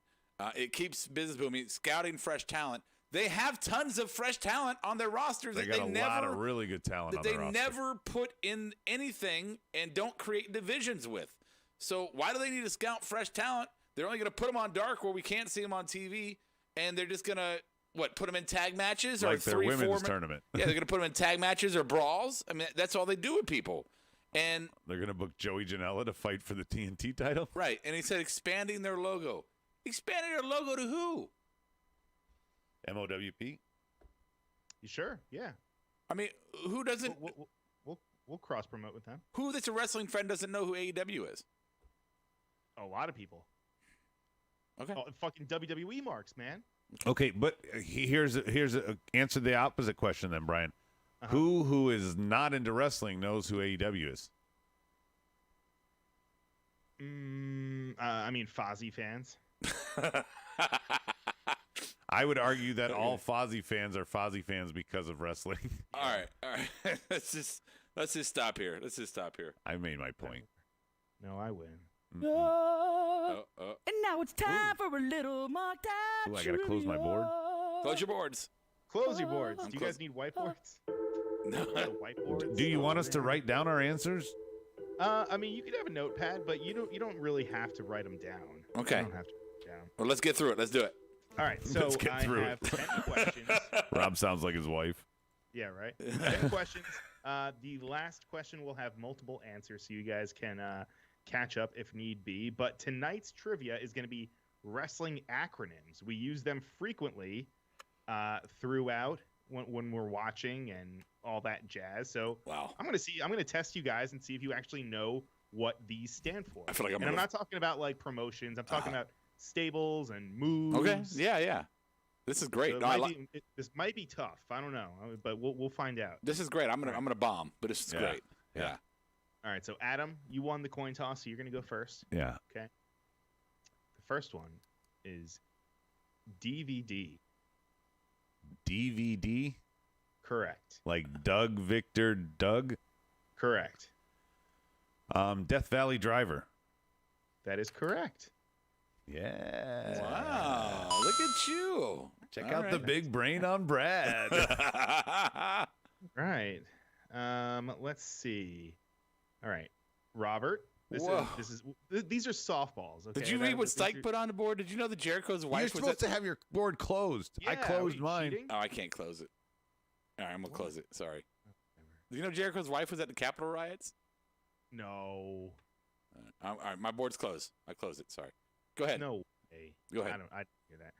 It keeps business booming. Scouting fresh talent. They have tons of fresh talent on their rosters. They got a lot of really good talent on their roster. They never put in anything and don't create divisions with. So why do they need to scout fresh talent? They're only going to put them on dark where we can't see them on TV, and they're just going to, put them in tag matches? Like or their women's tournament. Yeah, they're going to put them in tag matches or brawls. I mean, that's all they do with people. And they're going to book Joey Janela to fight for the TNT title? Right, and he said expanding their logo. Expanding their logo to who? MOWP? You sure? Yeah. I mean, who doesn't? We'll cross promote with them. Who that's a wrestling friend doesn't know who AEW is? A lot of people. Okay. Oh, fucking WWE marks, man. Okay, but here's answer the opposite question then, Brian. Who is not into wrestling knows who AEW is? I mean, Fozzy fans. I would argue that all Fozzy fans are Fozzy fans because of wrestling. All right. let's just stop here. I made my point. No, I win. And now it's time for a little mock time. Ooh, I gotta close my board. Close your boards. Close your boards. Do you guys need whiteboards? No. Whiteboards. Do you want us to write down our answers? I mean, you could have a notepad, but you don't really have to write them down. Okay. You don't have to write them down. Well, let's get through it. Let's do it. All right. So Let's get through I have it. 10 questions. Rob sounds like his wife. Yeah, right. 10 questions. The last question will have multiple answers, so you guys can catch up if need be. But tonight's trivia is going to be wrestling acronyms. We use them frequently throughout when we're watching and all that jazz. So Wow. I'm going to test you guys and see if you actually know what these stand for. I feel like I'm not talking about like promotions. I'm talking about stables and moves. Okay. Yeah. This is great. So No, this might be tough. I don't know, but we'll find out. this is great. I'm gonna bomb, but this is great. Yeah. All right. So Adam, you won the coin toss, so you're going to go first. Yeah. Okay. The first one is DVD. DVD? Correct. Like Doug, Victor, Doug? Correct. Death Valley Driver. That is correct. Yeah. Wow. Look at you. Check All out the right. big brain on Brad. Right. Let's see. All right. Robert, these are softballs. Okay? Did you read what Stike put on the board? Did you know that Jericho's wife You're was supposed to have your board closed. I Yeah, closed are you mine. cheating? Oh, I can't close it. All right, I'm gonna close it. Sorry. Do you know Jericho's wife was at the Capitol riots? No. All right, my board's closed. I closed it. Sorry. Go ahead. No way. Go ahead. I didn't hear that.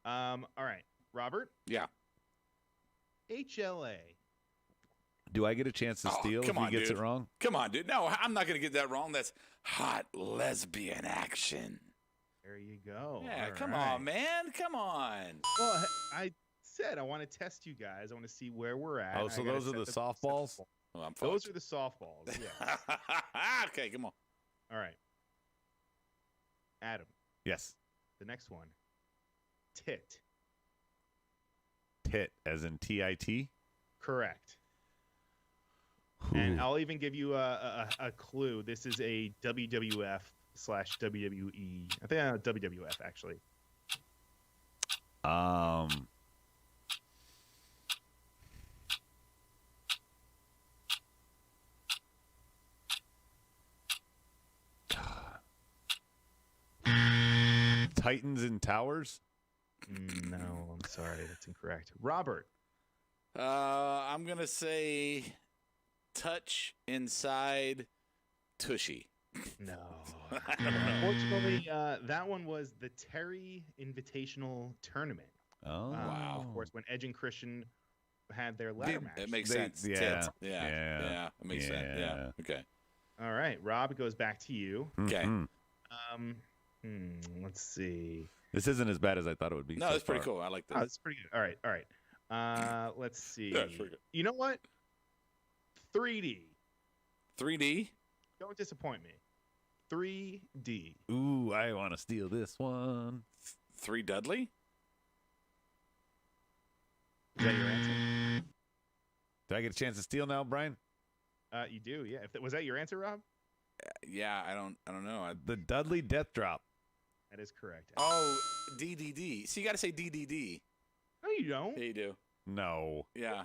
All right. Robert, Yeah. HLA. Do I get a chance to Oh, steal if come he on, gets dude. it wrong? Come on, dude. No, I'm not gonna get that wrong. That's hot lesbian action. There you go. Yeah, All come right. on, man. Come on. Well, I said I want to test you guys. I want to see where we're at. Oh, I so gotta those are set the set softballs? Oh, I'm Those fucked. are the softballs. Yeah. Okay, come on. All right. Adam, Yes. the next one. Tit. Tit, as in TIT? Correct. And I'll even give you a clue. This is a WWF/WWE. I think WWF actually. Titans and Towers? No, I'm sorry, that's incorrect. Robert. I'm gonna say touch inside tushy. No. Unfortunately, that one was the Terry Invitational Tournament. Oh. Wow. Of course, when Edge and Christian had their ladder match. It makes They- sense. yeah, Tit. Yeah. It makes sense. Yeah. yeah. Okay. All right, Rob, it goes back to you. Okay. Mhm. Let's see. This isn't as bad as I thought it would be. No, so that's pretty far. cool. I like Oh, this. that's pretty good. All right. Let's see. Yeah, it's pretty good. You know what? 3D. 3D. Don't disappoint me. 3D. Ooh, I want to steal this one. 3 Dudley. Is that your answer? Do I get a chance to steal now, Brian? You do, yeah. Was that your answer, Rob? Yeah, I don't know. The Dudley Death Drop. That is correct. Oh, DDD. So you got to say DDD. No, you don't. Yeah, you do. No. Yeah.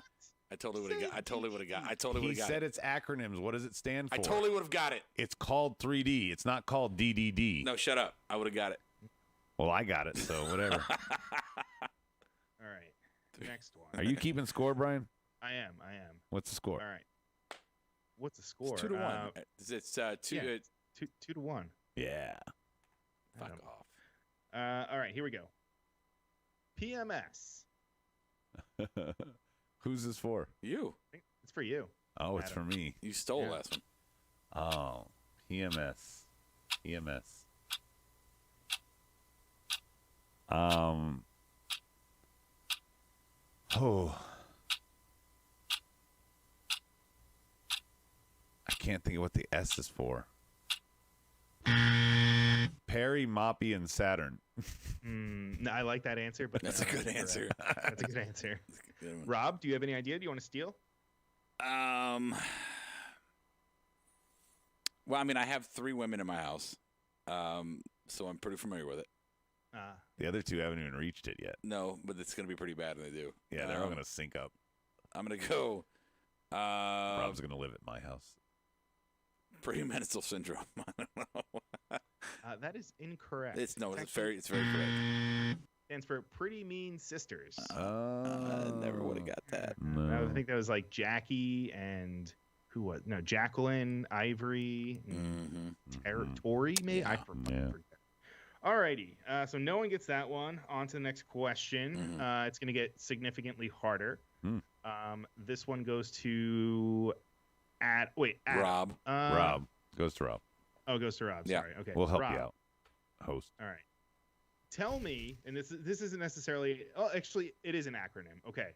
I totally would have got. I totally would have got. I totally would He have got said it. it's acronyms. What does it stand for? I totally would have got it. It's called 3D. It's not called DDD. No, shut up. I would have got it. Well, I got it, so whatever. All right. Next one. Are you keeping score, Brian? I am. What's the score? All right. What's the score? It's 2-1. It's 2. Yeah. 2-1. Yeah. Fuck Adam. off. All right, here we go. PMS. Who's this for? You. It's for you. Oh, it's Adam. for me. You stole Yeah. last one. Oh, PMS. PMS. Oh. I can't think of what the S is for. Perry, Moppy, and Saturn. No, I like that answer, but That's no, a good correct. answer. That's a good answer. Good one. Rob, do you have any idea? Do you want to steal? Well, I mean, I have 3 women in my house, so I'm pretty familiar with it. The other two haven't even reached it yet. No, but it's going to be pretty bad when they do. Yeah, they're all going to sync up. I'm going to go Rob's going to live at my house. premenstrual syndrome. I don't know. That is incorrect. It's actually- very correct. Stands for Pretty Mean Sisters. I never would have got that. No. I think that was like Jackie and who was? No, Jacqueline, Ivory, and Tori, maybe? Yeah. I forgot. Yeah. Alrighty, so no one gets that one. On to the next question. It's going to get significantly harder. This one goes to Adam. Rob. Rob. Goes to Rob. Oh, it goes to Rob. Yeah. Sorry. Okay. We'll help Rob. you out, host. All right. Tell me, and this isn't necessarily. Oh, actually, it is an acronym. Okay.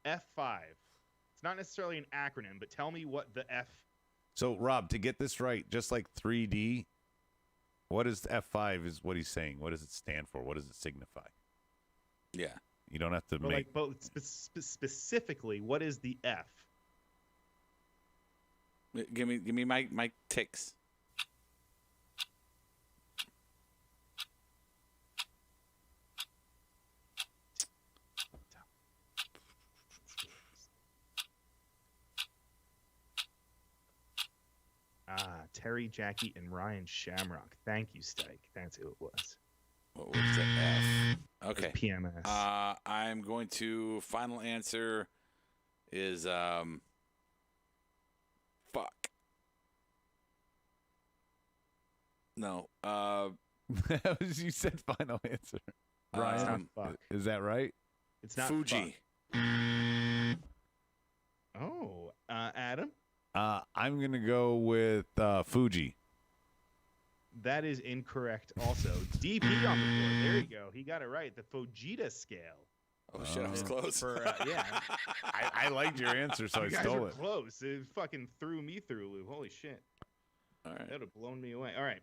F5. It's not necessarily an acronym, but tell me what the F. So, Rob, to get this right, just like 3D, what is F5 is what he's saying? What does it stand for? What does it signify? Yeah. You don't have to Or make... like, but specifically, what is the F? Give me my ticks. Terry, Jackie, and Ryan Shamrock. Thank you, Stike. That's who it was. What was the F? Okay. It was PMS. I'm going to final answer is fuck. No. You said final answer. It's not Brian, fuck. is that right? It's not Fuji. fuck. Oh, Adam? I'm going to go with Fuji. That is incorrect also. DP on the board. There you go. He got it right. The Fujita scale. Oh shit, I was close. Yeah. I liked your answer, so I You guys stole were it. close. It fucking threw me through a loop. Holy shit. All right. That would have blown me away. All right.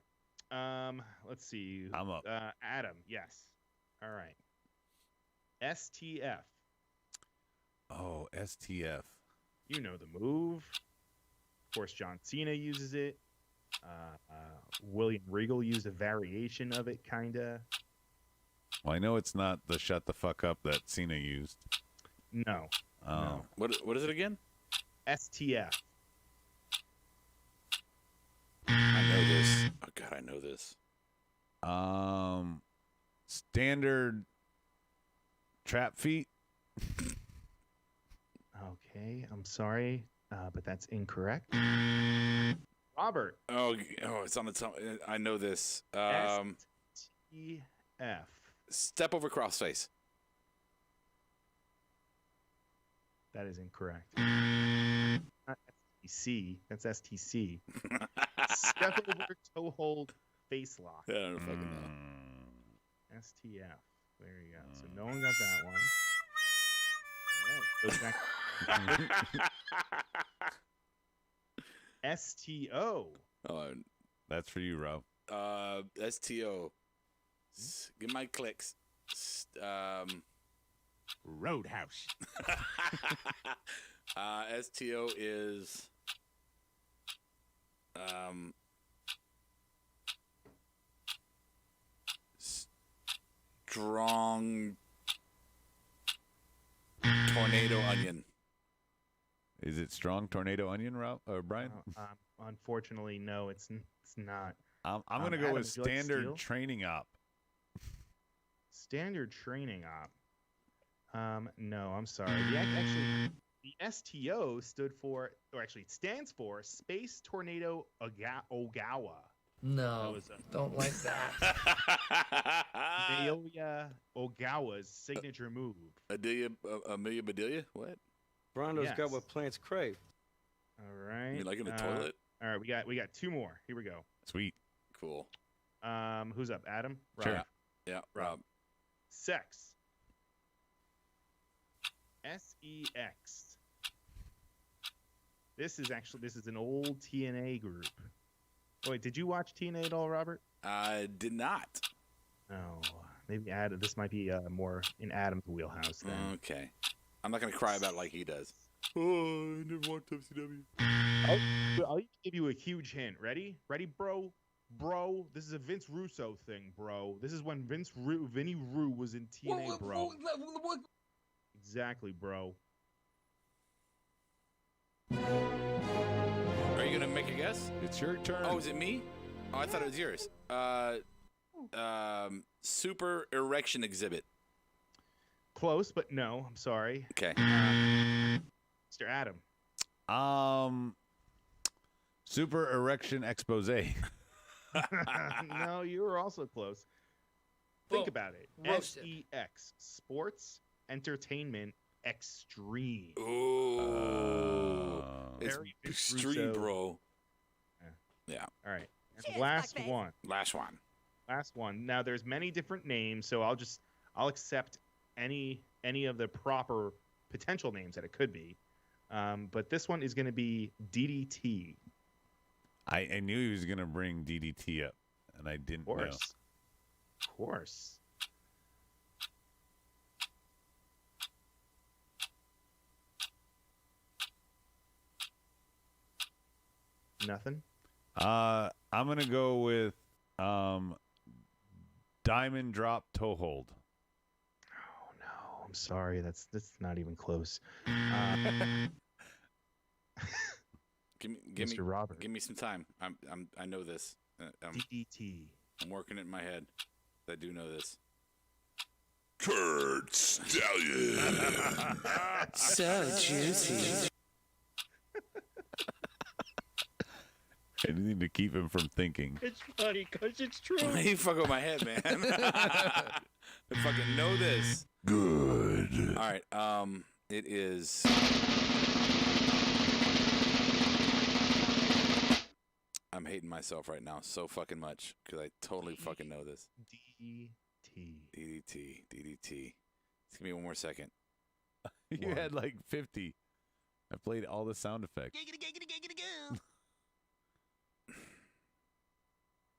Let's see. I'm up. Adam, yes. All right. STF. Oh, STF. You know the move. Of course, John Cena uses it. William Regal used a variation of it, kinda. Well, I know it's not the shut the fuck up that Cena used. No. Oh. No. What is it again? STF. I know this. Oh god, I know this. Standard trap feet. Okay, I'm sorry, but that's incorrect. Robert. Oh, it's on the top. I know this. STF. Step over crossface. That is incorrect. Not STC. That's STC. Step over toe hold face lock. Yeah, I don't fucking know. STF. There you go. So no one got that one. All right, goes back. STO. Oh, That's for you, Rob. STO. Get my clicks. Roadhouse. STO is strong tornado onion. Is it strong tornado onion, Brian? Unfortunately, no, it's not. I'm going to go Adam, with would you like standard steel? training op. Standard training op. No, I'm sorry. Actually, the STO stood for, or actually it stands for Space Tornado Ogawa. No, don't like that. Naoya Ogawa's signature move. Amelia Bedelia? What? Brondo's got Yes. what plants crave. All right. You like in the toilet? All right, we got two more. Here we go. Sweet. Cool. Who's up? Adam? Sure. Rob. Yeah, Rob. Sex. SEX. This is an old TNA group. Oh, wait, did you watch TNA at all, Robert? I did not. Oh, maybe Adam. This might be more in Adam's wheelhouse then. Okay. I'm not going to cry about it like he does. Oh, I never watched WCW. I'll give you a huge hint. Ready? Ready, bro? Bro, this is a Vince Russo thing, bro. This is when Vinny Rue was in TNA, bro. Exactly, bro. Are you going to make a guess? It's your turn. Oh, is it me? Oh, I thought it was yours. Super erection exhibit. Close, but no. I'm sorry. Okay. Mr. Adam. Super erection expose. No, you were also close. Think about it. Roasted. SEX. Sports Entertainment Extreme. Ooh. It's Very Vince extreme, Russo. bro. Yeah. Yeah. All right. And Cheers, last fuckface. one. Last one. Last one. Now there's many different names, so I'll accept any of the proper potential names that it could be. But this one is going to be DDT. I knew he was going to bring DDT up, and I didn't Of know. course. Of course. Nothing? I'm going to go with Diamond Drop Toehold. Oh no, I'm sorry. That's not even close. Give me, Mr. Robert. give me some time. I know this. DDT. I'm working it in my head. I do know this. Kurt Stallion. So juicy. Anything to keep him from thinking. It's funny because it's true. You fuck with my head, man. I fucking know this. Good. All right. It is. I'm hating myself right now so fucking much because I totally fucking know this. DDT. DDT. Just give me one more second. You had like 50. I played all the sound effects.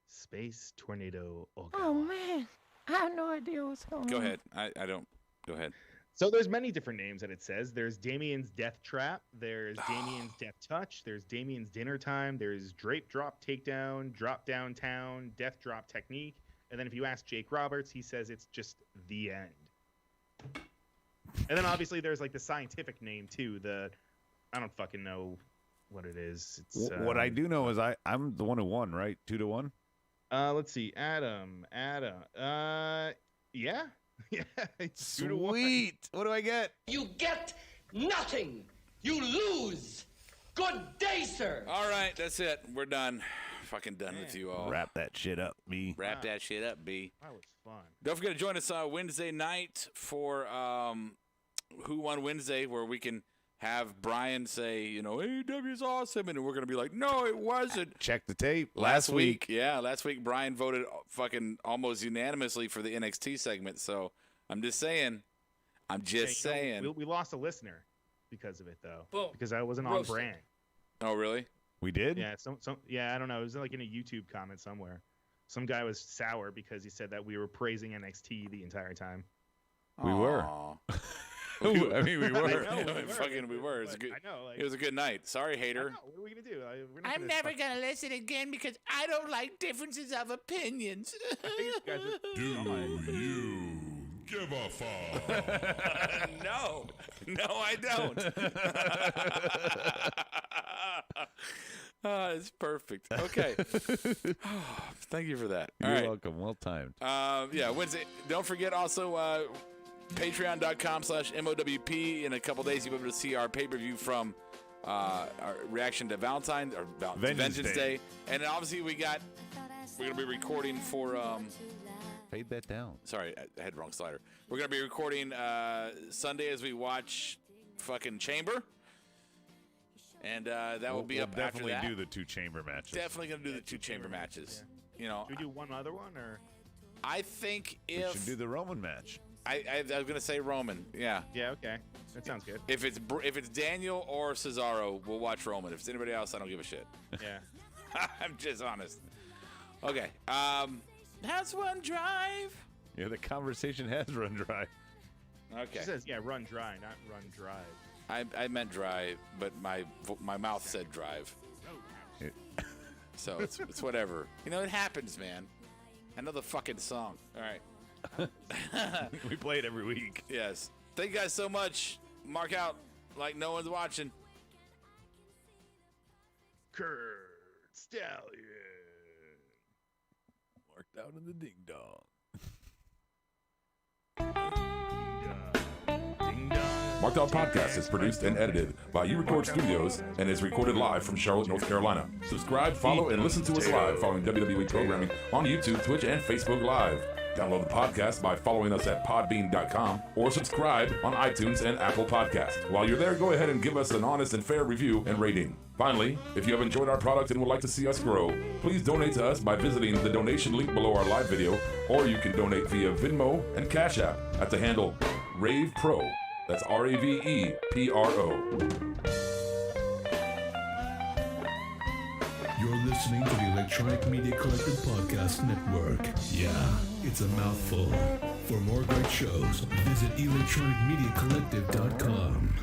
Space Tornado Ogawa. Oh man, I have no idea what's going on. Go ahead. I don't. Go ahead. So there's many different names that it says. There's Damien's Death Trap. There's Damien's Death Touch. There's Damien's Dinner Time. There's Drape Drop Takedown, Drop Downtown, Death Drop Technique. And then if you ask Jake Roberts, he says it's just the end. And then obviously there's like the scientific name too. I don't fucking know what it is. It's, What I do know is I'm the one who won, right? 2-1. Let's see, Adam. Yeah, yeah. 2-1. Sweet. What do I get? You get nothing. You lose. Good day, sir. All right. That's it. We're done. Fucking done with you all. Wrap that shit up, B. Wrap that shit up, B. That was fun. Don't forget to join us Wednesday night for Who Won Wednesday, where we can have Brian say, AEW is awesome, and we're going to be like, no, it wasn't. Check the tape. Last week, Brian voted fucking almost unanimously for the NXT segment, so I'm just saying. We lost a listener because of it, though. Boom. Because I wasn't on Roasted. brand. Oh, really? We did? Yeah, yeah, I don't know. It was like in a YouTube comment somewhere. Some guy was sour because he said that we were praising NXT the entire time. We were. Aw. I mean, we were. We were. It was a good, I know. Like, it was a good night. Sorry, hater. what are we gonna do? I'm never going to listen again because I don't like differences of opinions. Do you give a fuck? No, I don't. It's perfect. Okay. Thank you for that. All You're right. welcome. Well timed. Yeah, Wednesday. Don't forget also patreon.com/MOWP. In a couple days, you'll be able to see our pay-per-view from our reaction to Vengeance Day. And then obviously we're going to be recording for... Fade that down. Sorry, I had the wrong slider. We're going to be recording Sunday as we watch fucking Chamber. And that will be up after that. We'll definitely do the 2 chamber matches. Definitely going to do the 2 chamber matches. Yeah. You know, Should we do one other one, or? I think We should do the Roman match. I was going to say Roman. Yeah. Yeah, okay. That sounds good. If it's Daniel or Cesaro, we'll watch Roman. If it's anybody else, I don't give a shit. Yeah. I'm just honest. Okay. That's one drive. Yeah, the conversation has run dry. Okay. She says, yeah, run dry, not run drive. I meant dry, but my mouth said drive. So it's whatever. You know, it happens, man. I know the fucking song. All right. We play it every week. Yes. Thank you guys so much. Mark out like no one's watching. Kurt Stallion. Marked out in the ding dong. Marked Out Podcast is produced and edited by You Record Studios and is recorded live from Charlotte, North Carolina. Subscribe, follow, and listen to us live following WWE programming on YouTube, Twitch, and Facebook Live. Download the podcast by following us at podbean.com or subscribe on iTunes and Apple Podcasts. While you're there, go ahead and give us an honest and fair review and rating. Finally, if you have enjoyed our product and would like to see us grow, please donate to us by visiting the donation link below our live video, or you can donate via Venmo and Cash App at the handle Ravepro. That's RAVEPRO. You're listening to the Electronic Media Collective Podcast Network. Yeah, it's a mouthful. For more great shows, visit electronicmediacollective.com.